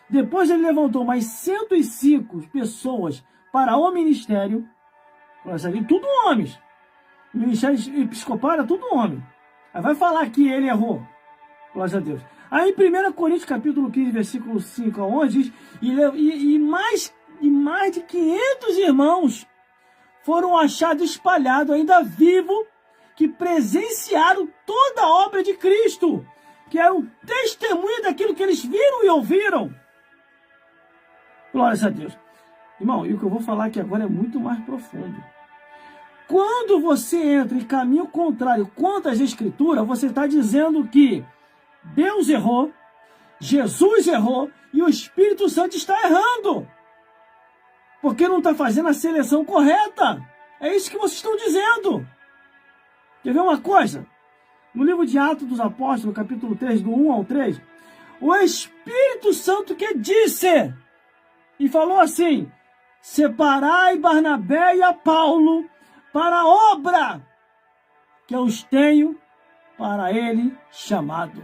S1: depois ele levantou mais 105 pessoas para o ministério, tudo homens. O ministério episcopal era tudo homem. Aí vai falar que ele errou. Glória a Deus. Aí em 1 Coríntios capítulo 15, versículo 5 a 11, diz, e mais de 500 irmãos foram achados espalhados, ainda vivos, que presenciaram toda a obra de Cristo, que eram testemunha daquilo que eles viram e ouviram. Glória a Deus. Irmão, e o que eu vou falar aqui agora é muito mais profundo. Quando você entra em caminho contrário contra as Escrituras, você está dizendo que Deus errou, Jesus errou e o Espírito Santo está errando. Porque não está fazendo a seleção correta. É isso que vocês estão dizendo. Quer ver uma coisa? No livro de Atos dos Apóstolos, capítulo 3, do 1 ao 3, o Espírito Santo que disse e falou assim: separai Barnabé e a Paulo para a obra que eu os tenho para ele chamado.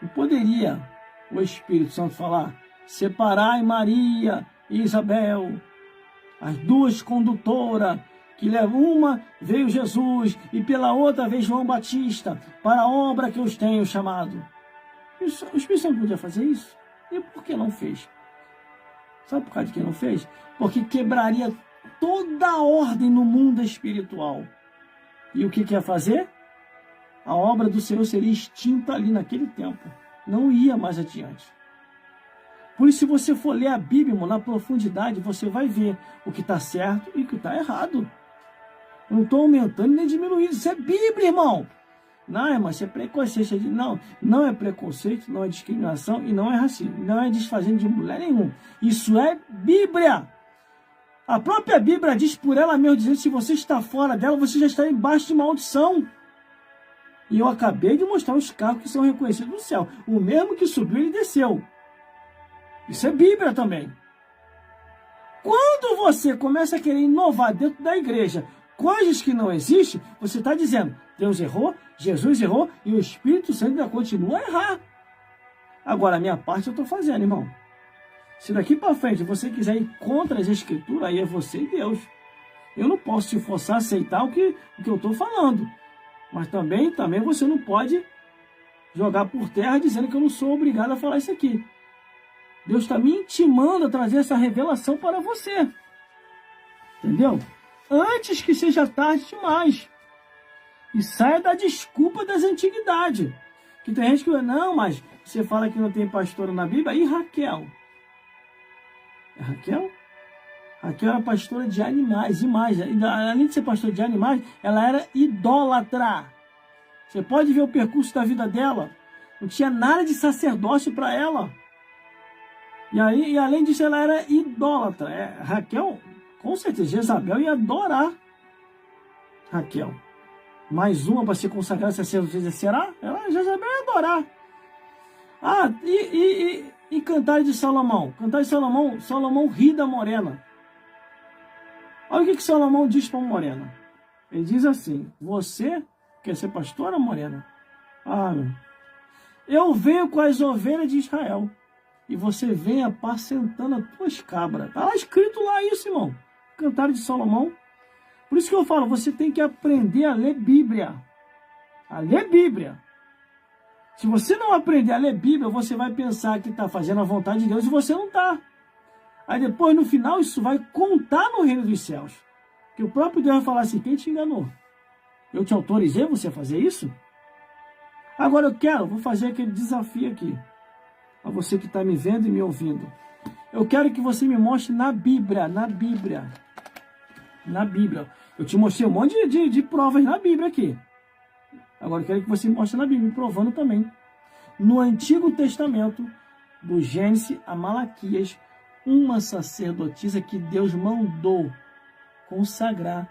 S1: Não poderia o Espírito Santo falar: separai Maria e Isabel, as duas condutoras, que uma veio Jesus e pela outra veio João Batista, para a obra que eu os tenho chamado. O Espírito Santo podia fazer isso? E por que não fez? Sabe por causa de que não fez? Porque quebraria toda a ordem no mundo espiritual. E o que ia fazer? A obra do Senhor seria extinta ali naquele tempo. Não ia mais adiante. Por isso, se você for ler a Bíblia na profundidade, você vai ver o que está certo e o que está errado. Eu não estou aumentando nem diminuindo. Isso é Bíblia, irmão. Não, irmão, isso é preconceito. Não, não é preconceito, não é discriminação e não é racismo. Não é desfazendo de mulher nenhuma. Isso é Bíblia. A própria Bíblia diz por ela mesma, dizendo, se você está fora dela, você já está embaixo de maldição. E eu acabei de mostrar os cargos que são reconhecidos no céu. O mesmo que subiu, ele desceu. Isso é Bíblia também. Quando você começa a querer inovar dentro da igreja coisas que não existem, você está dizendo, Deus errou, Jesus errou e o Espírito Santo ainda continua a errar. Agora, a minha parte eu estou fazendo, irmão. Se daqui para frente você quiser ir contra as Escrituras, aí é você e Deus. Eu não posso te forçar a aceitar o que eu estou falando. Mas também você não pode jogar por terra dizendo que eu não sou obrigado a falar isso aqui. Deus está me intimando a trazer essa revelação para você. Entendeu? Antes que seja tarde demais. E saia da desculpa das antiguidades. Que tem gente que não, mas você fala que não tem pastora na Bíblia. E Raquel? É Raquel? Raquel era pastora de animais. E mais, além de ser pastora de animais, ela era idólatra. Você pode ver o percurso da vida dela. Não tinha nada de sacerdócio para ela. E além disso, ela era idólatra. Raquel, com certeza, Jezabel ia adorar Raquel. Mais uma para ser consagrada sacerdotisa, será? Jezabel ia adorar. E Cantares de Salomão? Cantares de Salomão, Salomão ri da morena. Olha o que Salomão diz para a morena. Ele diz assim, você quer ser pastora, morena? Eu venho com as ovelhas de Israel. E você vem apacentando as tuas cabras. Está lá escrito lá isso, irmão. Cantares de Salomão. Por isso que eu falo, você tem que aprender a ler Bíblia. A ler Bíblia. Se você não aprender a ler Bíblia, você vai pensar que está fazendo a vontade de Deus e você não está. Aí depois, no final, isso vai contar no reino dos céus. Que o próprio Deus vai falar assim, quem te enganou? Eu te autorizei você a fazer isso? Agora vou fazer aquele desafio aqui. A você que está me vendo e me ouvindo. Eu quero que você me mostre na Bíblia. Eu te mostrei um monte de provas na Bíblia aqui. Agora eu quero que você me mostre na Bíblia, provando também. No Antigo Testamento, do Gênesis a Malaquias, uma sacerdotisa que Deus mandou consagrar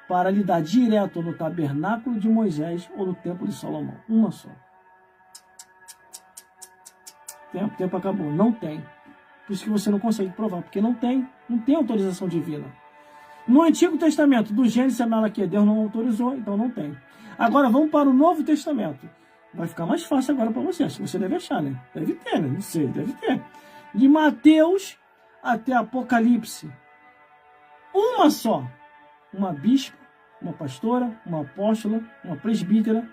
S1: para lidar direto no tabernáculo de Moisés ou no templo de Salomão. Uma só. Tempo acabou. Não tem. Por isso que você não consegue provar, porque não tem autorização divina. No Antigo Testamento, do Gênesis a Malaquias, Deus não autorizou, então não tem. Agora vamos para o Novo Testamento. Vai ficar mais fácil agora para você. Acho que você deve achar, né? Deve ter, né? Não sei, deve ter. De Mateus até Apocalipse. Uma só. Uma bispa, uma pastora, uma apóstola, uma presbítera,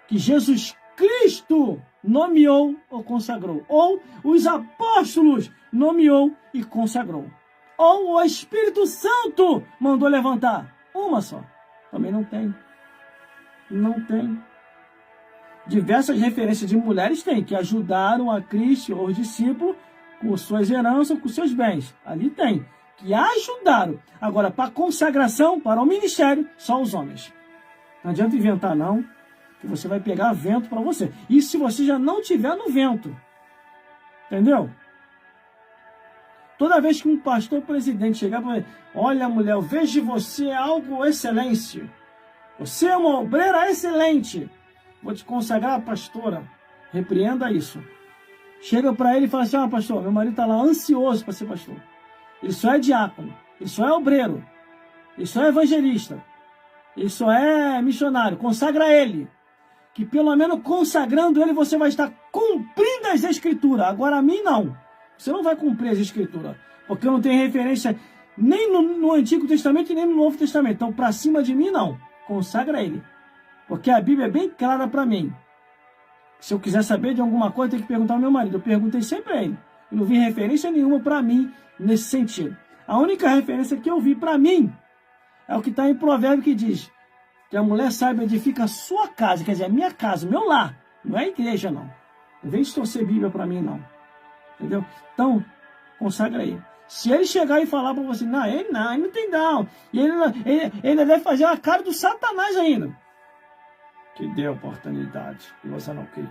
S1: que Jesus Cristo nomeou ou consagrou. Ou os apóstolos nomeou e consagrou. Ou o Espírito Santo mandou levantar. Uma só. Também não tem. Não tem. Diversas referências de mulheres tem, que ajudaram a Cristo ou os discípulos com suas heranças, com seus bens. Ali tem. Que ajudaram. Agora, para consagração, para o ministério, só os homens. Não adianta inventar, não, que você vai pegar vento para você. E se você já não tiver no vento? Entendeu? Toda vez que um pastor presidente chegar para ele, olha, mulher, eu vejo de você algo excelente. Você é uma obreira excelente. Vou te consagrar, pastora. Repreenda isso. Chega para ele e fala assim, pastor, meu marido está lá ansioso para ser pastor. Ele só é diácono, ele só é obreiro, ele só é evangelista, ele só é missionário. Consagra ele, que pelo menos consagrando ele você vai estar cumprindo as escrituras. Agora a mim não, você não vai cumprir as escrituras, porque não tem referência nem no Antigo Testamento nem no Novo Testamento. Então para cima de mim não, consagra ele, porque a Bíblia é bem clara para mim. Se eu quiser saber de alguma coisa, tem que perguntar ao meu marido. Eu perguntei sempre a ele. Eu não vi referência nenhuma para mim nesse sentido. A única referência que eu vi para mim é o que está em Provérbio, que diz que a mulher sábia edifica a sua casa, quer dizer, a minha casa, o meu lar. Não é a igreja, não. Não vem distorcer Bíblia para mim, não. Entendeu? Então, consagra aí. Se ele chegar e falar para você, não, ele não tem não. E ele ainda deve fazer a cara do Satanás ainda. Que deu oportunidade e você não quis.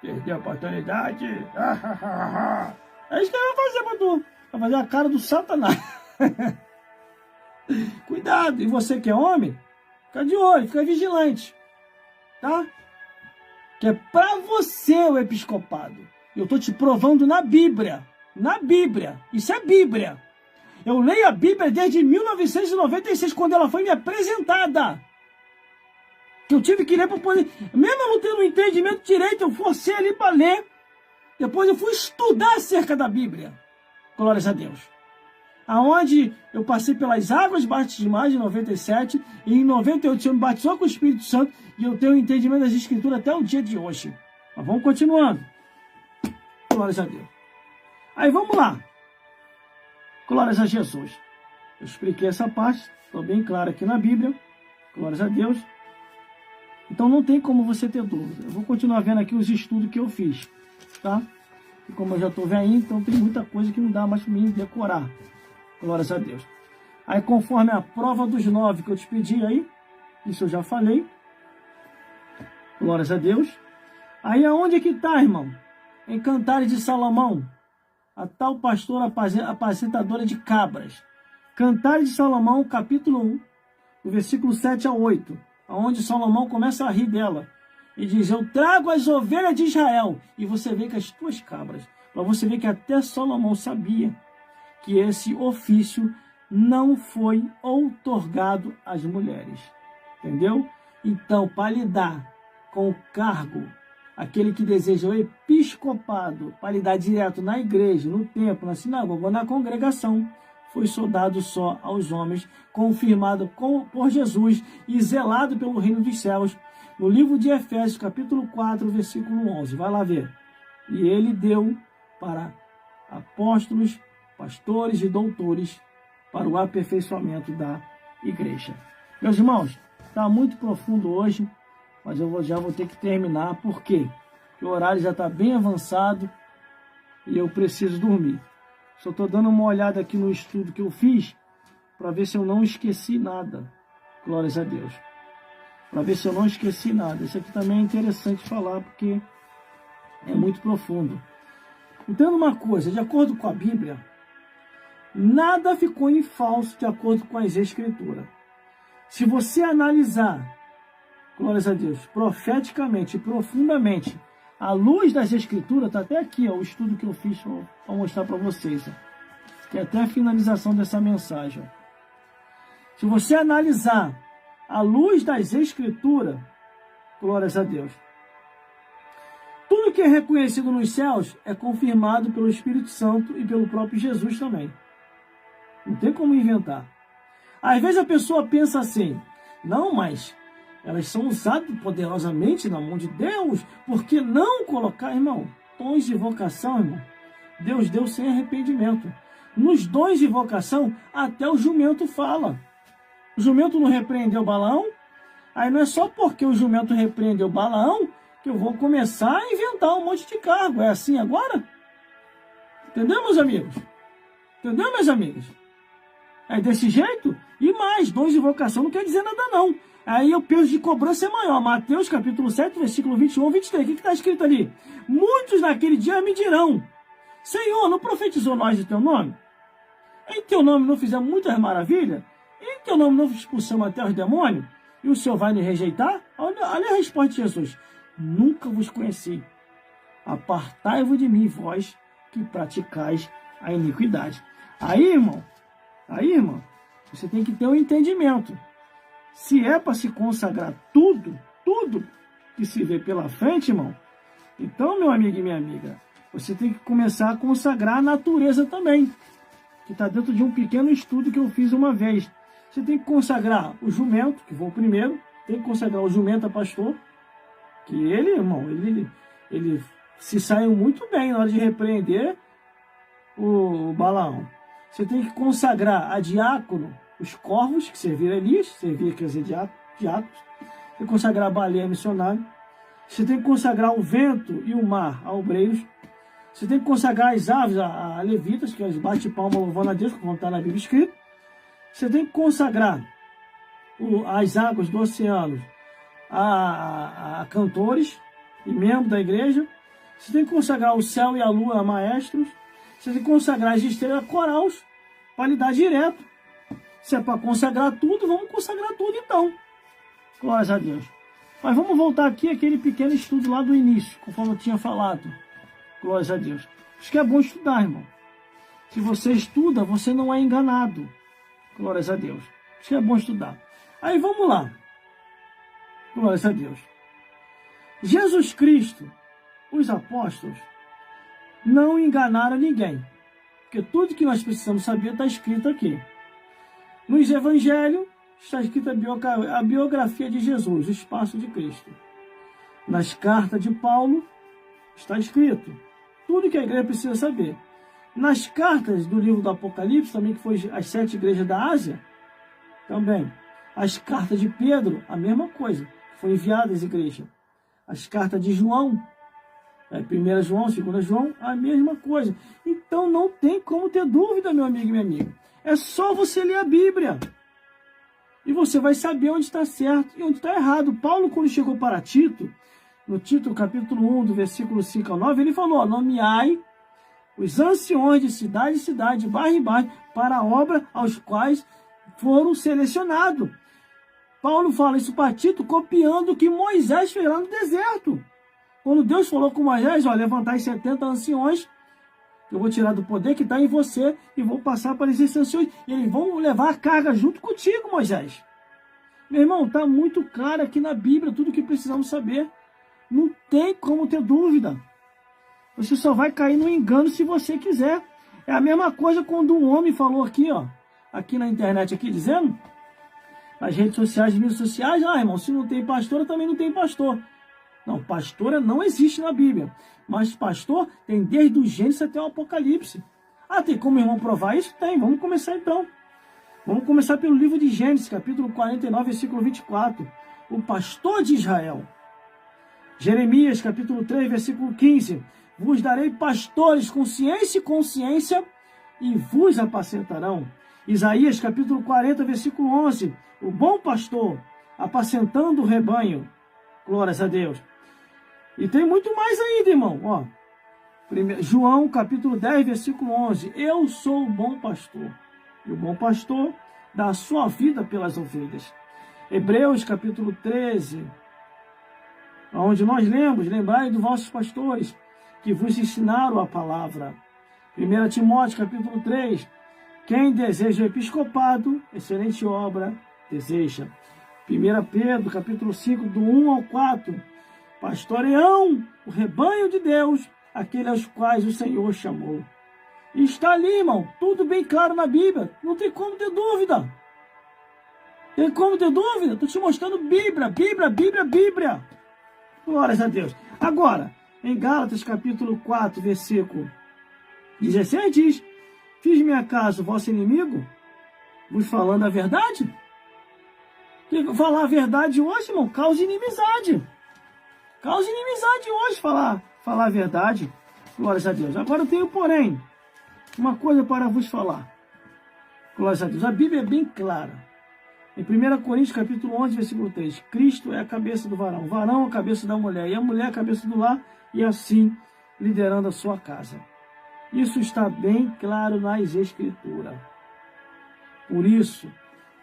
S1: Perdeu a oportunidade. É isso que ele vai fazer para tu. Vai fazer a cara do Satanás. Cuidado. E você que é homem, fica de olho, fica vigilante. Tá? Que é para você o episcopado. Eu estou te provando na Bíblia. Na Bíblia. Isso é Bíblia. Eu leio a Bíblia desde 1996, quando ela foi me apresentada. Que eu tive que ler para poder... Mesmo eu não tendo entendimento direito, eu forcei ali para ler. Depois eu fui estudar acerca da Bíblia. Glórias a Deus. Aonde eu passei pelas águas batismais em 97, e em 98 o Senhor me batizou com o Espírito Santo, e eu tenho entendimento das Escrituras até o dia de hoje. Mas vamos continuando. Glórias a Deus. Aí vamos lá. Glórias a Jesus. Eu expliquei essa parte, estou bem claro aqui na Bíblia. Glórias a Deus. Então não tem como você ter dúvida. Eu vou continuar vendo aqui os estudos que eu fiz, tá? E como eu já estou velhinho, então tem muita coisa que não dá mais para mim decorar. Glórias a Deus. Aí conforme a prova dos 9 que eu te pedi aí, isso eu já falei. Glórias a Deus. Aí aonde é que está, irmão? Em Cantares de Salomão, a tal pastora apacentadora de cabras. Cantares de Salomão, capítulo 1, do versículo 7 a 8. Onde Salomão começa a rir dela. E diz, eu trago as ovelhas de Israel. E você vê que as tuas cabras. Para você ver que até Salomão sabia que esse ofício não foi outorgado às mulheres. Entendeu? Então, para lidar com o cargo, aquele que deseja o episcopado, para lidar direto na igreja, no templo, na sinagoga ou na congregação, foi soldado só aos homens, confirmado por Jesus e zelado pelo reino dos céus, no livro de Efésios, capítulo 4, versículo 11. Vai lá ver. E ele deu para apóstolos, pastores e doutores para o aperfeiçoamento da igreja. Meus irmãos, está muito profundo hoje, mas eu já vou ter que terminar. Por quê? Porque o horário já está bem avançado e eu preciso dormir. Só estou dando uma olhada aqui no estudo que eu fiz para ver se eu não esqueci nada. Glórias a Deus. Para ver se eu não esqueci nada. Isso aqui também é interessante falar porque é muito profundo. Entenda uma coisa, de acordo com a Bíblia, nada ficou em falso de acordo com as Escrituras. Se você analisar, glórias a Deus, profeticamente, profundamente, à luz das Escrituras, está até aqui, ó, o estudo que eu fiz para mostrar para vocês, ó, que é até a finalização dessa mensagem. Ó. Se você analisar à luz das Escrituras, glórias a Deus, tudo que é reconhecido nos céus é confirmado pelo Espírito Santo e pelo próprio Jesus também. Não tem como inventar. Às vezes a pessoa pensa assim, não, mas elas são usadas poderosamente na mão de Deus, por que não colocar, irmão, dons de vocação, irmão? Deus deu sem arrependimento. Nos dons de vocação, até o jumento fala. O jumento não repreendeu Balaão, aí não é só porque o jumento repreendeu Balaão que eu vou começar a inventar um monte de cargo. É assim agora? Entendeu, meus amigos? Entendeu, meus amigos? É desse jeito? E mais, dons de vocação não quer dizer nada não. Aí o peso de cobrança é maior. Mateus capítulo 7, versículo 21 e 23. O que está escrito ali? Muitos naquele dia me dirão, Senhor, não profetizou nós em teu nome? Em teu nome não fizemos muitas maravilhas? Em teu nome não expulsamos até os demônios? E o Senhor vai nos rejeitar? Olha a resposta de Jesus. Nunca vos conheci. Apartai-vos de mim, vós que praticais a iniquidade. Aí, irmão, você tem que ter um entendimento. Se é para se consagrar tudo que se vê pela frente, irmão, então, meu amigo e minha amiga, você tem que começar a consagrar a natureza também, que está dentro de um pequeno estudo que eu fiz uma vez. Você tem que consagrar o jumento, que vou primeiro, tem que consagrar o jumento a pastor, que ele, irmão, ele se saiu muito bem na hora de repreender o Balaão. Você tem que consagrar a diácono os corvos, que serviram a Elias, servia, quer dizer, diáconos. Você tem que consagrar a baleia missionário. Você tem que consagrar o vento e o mar a obreiros. Você tem que consagrar as aves a levitas, que eles bate palma louvando a Deus, como está na Bíblia escrito. Você tem que consagrar as águas do oceano a cantores e membros da igreja. Você tem que consagrar o céu e a lua a maestros. Você tem que consagrar as estrelas a corais para lhe dar direto. Se é para consagrar tudo, vamos consagrar tudo então. Glórias a Deus. Mas vamos voltar aqui àquele pequeno estudo lá do início, conforme eu tinha falado. Glórias a Deus. Acho que é bom estudar, irmão. Se você estuda, você não é enganado. Glórias a Deus. Acho que é bom estudar. Aí vamos lá. Glórias a Deus. Jesus Cristo, os apóstolos, não enganaram ninguém. Porque tudo que nós precisamos saber está escrito aqui. Nos evangelhos está escrita a biografia de Jesus, o espaço de Cristo. Nas cartas de Paulo está escrito tudo que a igreja precisa saber. Nas cartas do livro do Apocalipse, também que foi as 7 igrejas da Ásia, também. As cartas de Pedro, a mesma coisa, foi enviada às igrejas. As cartas de João, 1 João, 2 João, a mesma coisa. Então não tem como ter dúvida, meu amigo e minha amiga. É só você ler a Bíblia. E você vai saber onde está certo e onde está errado. Paulo, quando chegou para Tito, no Tito capítulo 1, do versículo 5 ao 9, ele falou, nomeai os anciões de cidade em cidade, bairro em bairro, para a obra aos quais foram selecionados. Paulo fala isso para Tito, copiando o que Moisés fez lá no deserto. Quando Deus falou com Moisés, ó, levantai 70 anciões, eu vou tirar do poder que está em você e vou passar para esses anciões. E eles vão levar a carga junto contigo, Moisés. Meu irmão, está muito claro aqui na Bíblia tudo o que precisamos saber. Não tem como ter dúvida. Você só vai cair no engano se você quiser. É a mesma coisa quando um homem falou aqui, ó, aqui na internet, aqui dizendo, nas redes sociais, mídias sociais, irmão, se não tem pastor, também não tem pastor. Não, pastora não existe na Bíblia. Mas pastor tem desde o Gênesis até o Apocalipse. Ah, tem como, irmão, provar isso? Tem. Vamos começar então. Vamos começar pelo livro de Gênesis, capítulo 49, versículo 24. O pastor de Israel. Jeremias, capítulo 3, versículo 15. Vos darei pastores com ciência e consciência e vos apacentarão. Isaías, capítulo 40, versículo 11. O bom pastor apacentando o rebanho. Glórias a Deus. E tem muito mais ainda, irmão. Ó, João, capítulo 10, versículo 11. Eu sou o bom pastor. E o bom pastor dá a sua vida pelas ovelhas. Hebreus, capítulo 13, onde nós lemos, lembrai dos vossos pastores, que vos ensinaram a palavra. 1 Timóteo, capítulo 3, quem deseja o episcopado, excelente obra deseja. 1 Pedro, capítulo 5, do 1 ao 4, pastoreão o rebanho de Deus, aquele aos quais o Senhor chamou. E está ali, irmão, tudo bem claro na Bíblia, não tem como ter dúvida. Tem como ter dúvida? Estou te mostrando Bíblia. Glórias a Deus. Agora, em Gálatas, capítulo 4, versículo 16, diz, fiz-me acaso vosso inimigo, vos falando a verdade? Falar a verdade hoje, irmão, causa inimizade. Causa inimizade hoje falar a verdade. Glórias a Deus. Agora eu tenho, porém, uma coisa para vos falar. Glórias a Deus. A Bíblia é bem clara. Em 1 Coríntios, capítulo 11, versículo 3. Cristo é a cabeça do varão. O varão é a cabeça da mulher. E a mulher é a cabeça do lar. E assim, liderando a sua casa. Isso está bem claro nas Escrituras. Por isso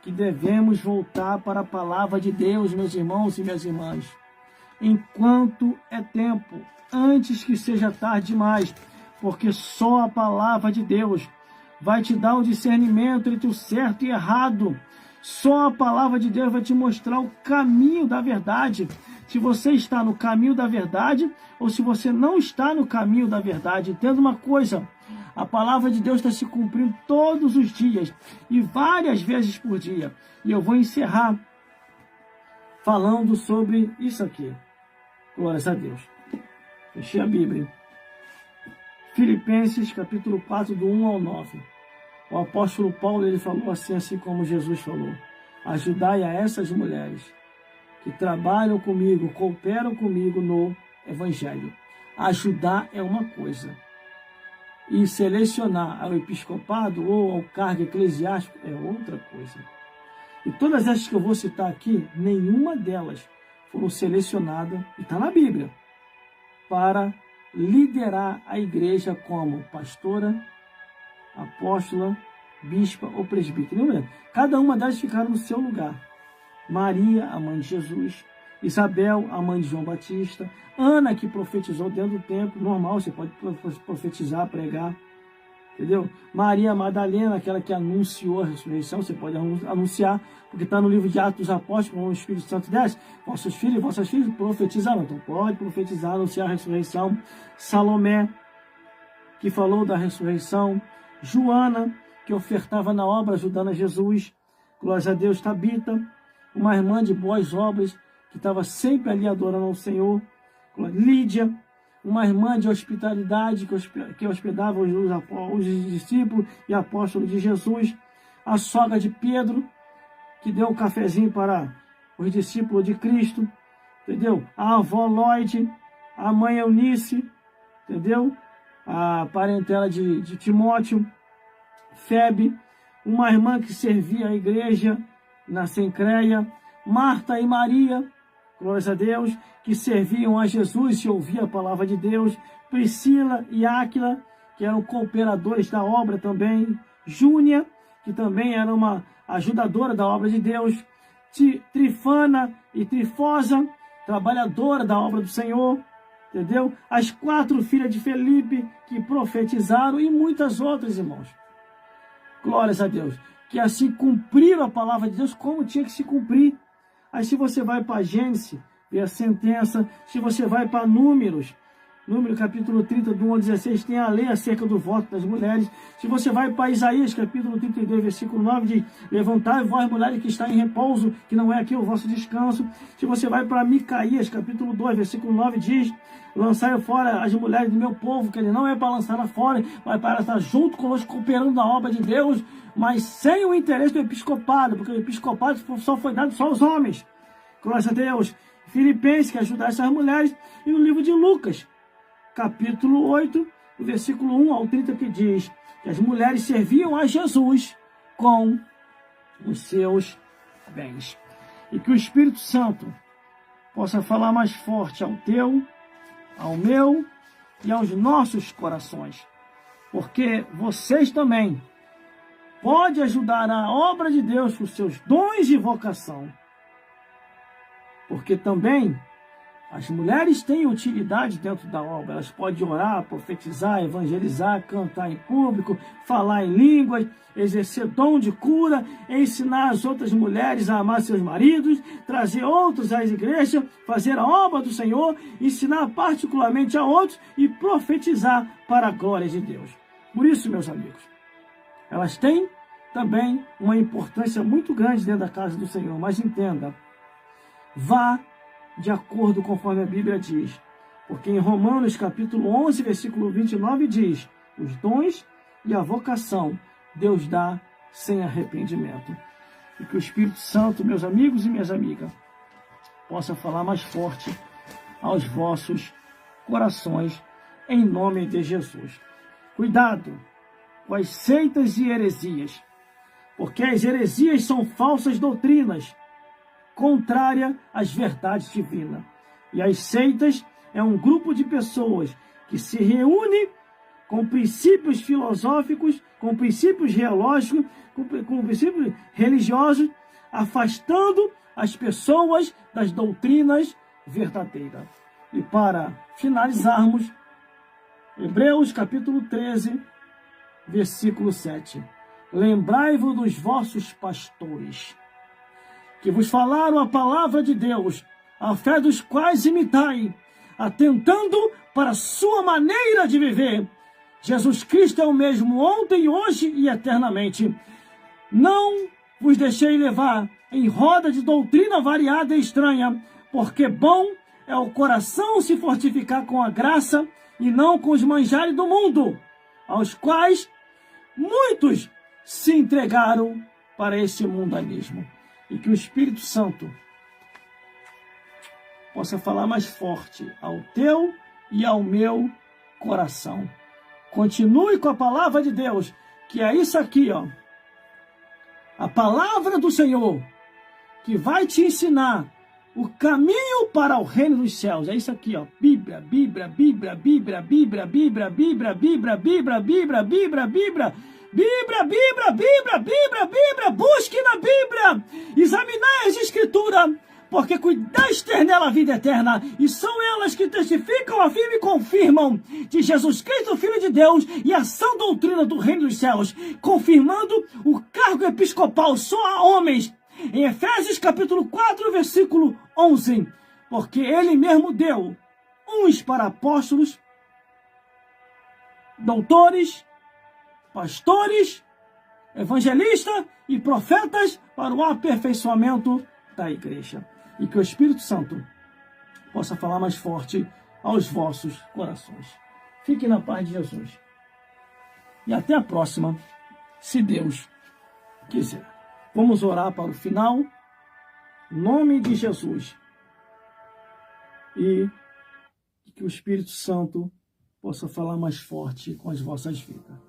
S1: que devemos voltar para a palavra de Deus, meus irmãos e minhas irmãs. Enquanto é tempo, antes que seja tarde demais, porque só a palavra de Deus vai te dar o discernimento entre o certo e errado. Só a palavra de Deus vai te mostrar o caminho da verdade. Se você está no caminho da verdade ou se você não está no caminho da verdade. Entenda uma coisa, a palavra de Deus está se cumprindo todos os dias e várias vezes por dia. E eu vou encerrar falando sobre isso aqui. Glórias a Deus. Fechei a Bíblia. Filipenses, capítulo 4, do 1 ao 9. O apóstolo Paulo, ele falou assim como Jesus falou. Ajudai a essas mulheres que trabalham comigo, cooperam comigo no Evangelho. Ajudar é uma coisa. E selecionar ao episcopado ou ao cargo eclesiástico é outra coisa. E todas essas que eu vou citar aqui, nenhuma delas foram selecionadas, e está na Bíblia, para liderar a igreja como pastora, apóstola, bispa ou presbítero. Cada uma delas ficaram no seu lugar. Maria, a mãe de Jesus. Isabel, a mãe de João Batista. Ana, que profetizou dentro do templo. Normal, você pode profetizar, pregar. Entendeu? Maria Madalena, aquela que anunciou a ressurreição. Você pode anunciar, porque está no livro de Atos dos Apóstolos, quando o Espírito Santo desce. Vossos filhos e vossas filhas profetizarão. Então pode profetizar, anunciar a ressurreição. Salomé, que falou da ressurreição. Joana, que ofertava na obra, ajudando a Jesus. Glórias a Deus. Tabita, uma irmã de boas obras, que estava sempre ali adorando ao Senhor. Lídia, uma irmã de hospitalidade, que hospedava os discípulos e apóstolos de Jesus. A sogra de Pedro, que deu um cafezinho para os discípulos de Cristo. Entendeu? A avó Lloyd, a mãe Eunice, entendeu? A parentela de Timóteo. Febe, uma irmã que servia a igreja na Sencreia. Marta e Maria, glórias a Deus, que serviam a Jesus e ouviam a palavra de Deus. Priscila e Áquila, que eram cooperadores da obra também. Júnia, que também era uma ajudadora da obra de Deus. Trifana e Trifosa, trabalhadora da obra do Senhor. Entendeu? As 4 filhas de Felipe, que profetizaram, e muitas outras, irmãos. Glórias a Deus. Que assim cumpriram a palavra de Deus como tinha que se cumprir. Aí se você vai para Gênesis, vê a sentença. Se você vai para Números, Número capítulo 30, do 1 ao 16, tem a lei acerca do voto das mulheres. Se você vai para Isaías, capítulo 32, versículo 9, diz: levantai vós, mulheres que está em repouso, que não é aqui o vosso descanso. Se você vai para Micaías, capítulo 2, versículo 9, diz: lançai fora as mulheres do meu povo, que ele não é para lançar fora, mas para estar junto conosco, cooperando na obra de Deus, mas sem o interesse do episcopado, porque o episcopado só foi dado só aos homens. Glória a Deus. Filipenses, que ajuda essas mulheres, e no livro de Lucas, capítulo 8, versículo 1 ao 30, que diz que as mulheres serviam a Jesus com os seus bens. E que o Espírito Santo possa falar mais forte ao teu, ao meu e aos nossos corações. Porque vocês também podem ajudar a obra de Deus com seus dons e vocação. Porque também as mulheres têm utilidade dentro da obra. Elas podem orar, profetizar, evangelizar, cantar em público, falar em línguas, exercer dom de cura, ensinar as outras mulheres a amar seus maridos, trazer outros às igrejas, fazer a obra do Senhor, ensinar particularmente a outros e profetizar para a glória de Deus. Por isso, meus amigos, elas têm também uma importância muito grande dentro da casa do Senhor. Mas entenda, vá de acordo conforme a Bíblia diz. Porque em Romanos capítulo 11, versículo 29 diz: os dons e a vocação Deus dá sem arrependimento. E que o Espírito Santo, meus amigos e minhas amigas, possa falar mais forte aos vossos corações, em nome de Jesus. Cuidado com as seitas e heresias, porque as heresias são falsas doutrinas, contrária às verdades divinas. E as seitas é um grupo de pessoas que se reúne com princípios filosóficos, com princípios geológicos, com princípios religiosos, afastando as pessoas das doutrinas verdadeiras. E para finalizarmos, Hebreus capítulo 13, versículo 7. Lembrai-vos dos vossos pastores, que vos falaram a palavra de Deus, a fé dos quais imitai, atentando para a sua maneira de viver. Jesus Cristo é o mesmo ontem, hoje e eternamente. Não vos deixei levar em roda de doutrina variada e estranha, porque bom é o coração se fortificar com a graça e não com os manjares do mundo, aos quais muitos se entregaram para esse mundanismo. E que o Espírito Santo possa falar mais forte ao teu e ao meu coração. Continue com a palavra de Deus, que é isso aqui, ó. A palavra do Senhor, que vai te ensinar o caminho para o reino dos céus. É isso aqui, ó. Bíblia, Bíblia, Bíblia, Bíblia, Bíblia, Bíblia, Bíblia, Bíblia, Bíblia, Bíblia, Bíblia, Bíblia. Bíblia, Bíblia, Bíblia, Bíblia, Bíblia, busque na Bíblia, examinai as Escrituras, porque cuidaste ter nela a vida eterna, e são elas que testificam, afirmam e confirmam de Jesus Cristo, Filho de Deus, e a sã doutrina do reino dos céus, confirmando o cargo episcopal só a homens, em Efésios capítulo 4, versículo 11, porque ele mesmo deu uns para apóstolos, doutores, pastores, evangelistas e profetas para o aperfeiçoamento da igreja. E que o Espírito Santo possa falar mais forte aos vossos corações. Fiquem na paz de Jesus. E até a próxima, se Deus quiser. Vamos orar para o final, em nome de Jesus. E que o Espírito Santo possa falar mais forte com as vossas vidas.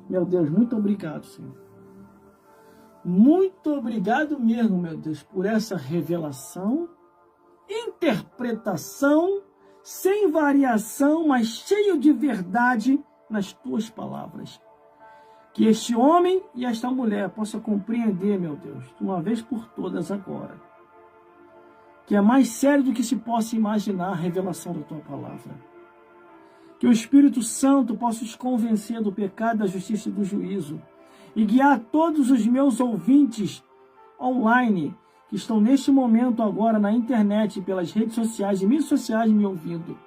S1: Meu Deus, muito obrigado, Senhor. Muito obrigado mesmo, meu Deus, por essa revelação, interpretação, sem variação, mas cheio de verdade nas tuas palavras. Que este homem e esta mulher possam compreender, meu Deus, de uma vez por todas agora, que é mais sério do que se possa imaginar a revelação da tua palavra. Que o Espírito Santo possa os convencer do pecado, da justiça e do juízo, e guiar todos os meus ouvintes online, que estão neste momento agora na internet, pelas redes sociais e mídias sociais me ouvindo,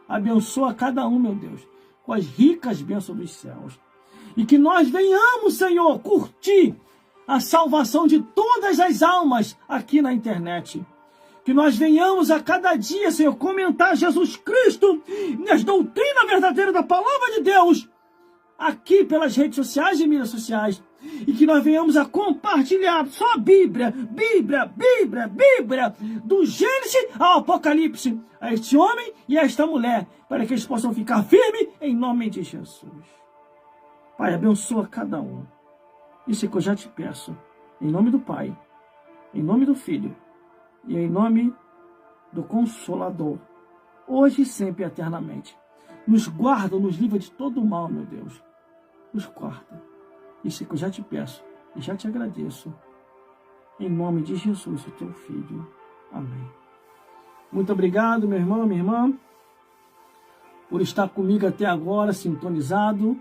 S1: Abençoa cada um, meu Deus, com as ricas bênçãos dos céus. E que nós venhamos, Senhor, curtir a salvação de todas as almas aqui na internet. Que nós venhamos a cada dia, Senhor, comentar Jesus Cristo nas doutrinas verdadeiras da palavra de Deus, aqui pelas redes sociais e mídias sociais. E que nós venhamos a compartilhar só a Bíblia, do Gênesis ao Apocalipse, a este homem e a esta mulher, para que eles possam ficar firmes em nome de Jesus. Pai, abençoa cada um. Isso é que eu já te peço, em nome do Pai, em nome do Filho e em nome do Consolador, hoje e sempre e eternamente. Nos guarda, nos livra de todo o mal, meu Deus. Nos guarda. Isso é que eu já te peço e já te agradeço. Em nome de Jesus, o teu Filho. Amém. Muito obrigado, meu irmão, minha irmã, por estar comigo até agora, sintonizado.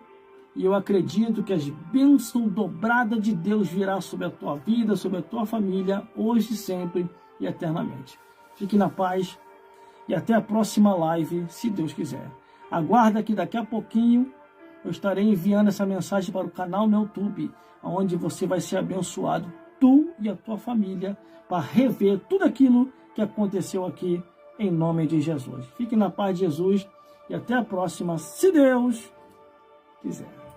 S1: E eu acredito que as bênçãos dobradas de Deus virá sobre a tua vida, sobre a tua família, hoje, sempre e eternamente. Fique na paz e até a próxima live, se Deus quiser. Aguarda que daqui a pouquinho eu estarei enviando essa mensagem para o canal no YouTube, onde você vai ser abençoado, tu e a tua família, para rever tudo aquilo que aconteceu aqui, em nome de Jesus. Fique na paz de Jesus e até a próxima, se Deus quiser.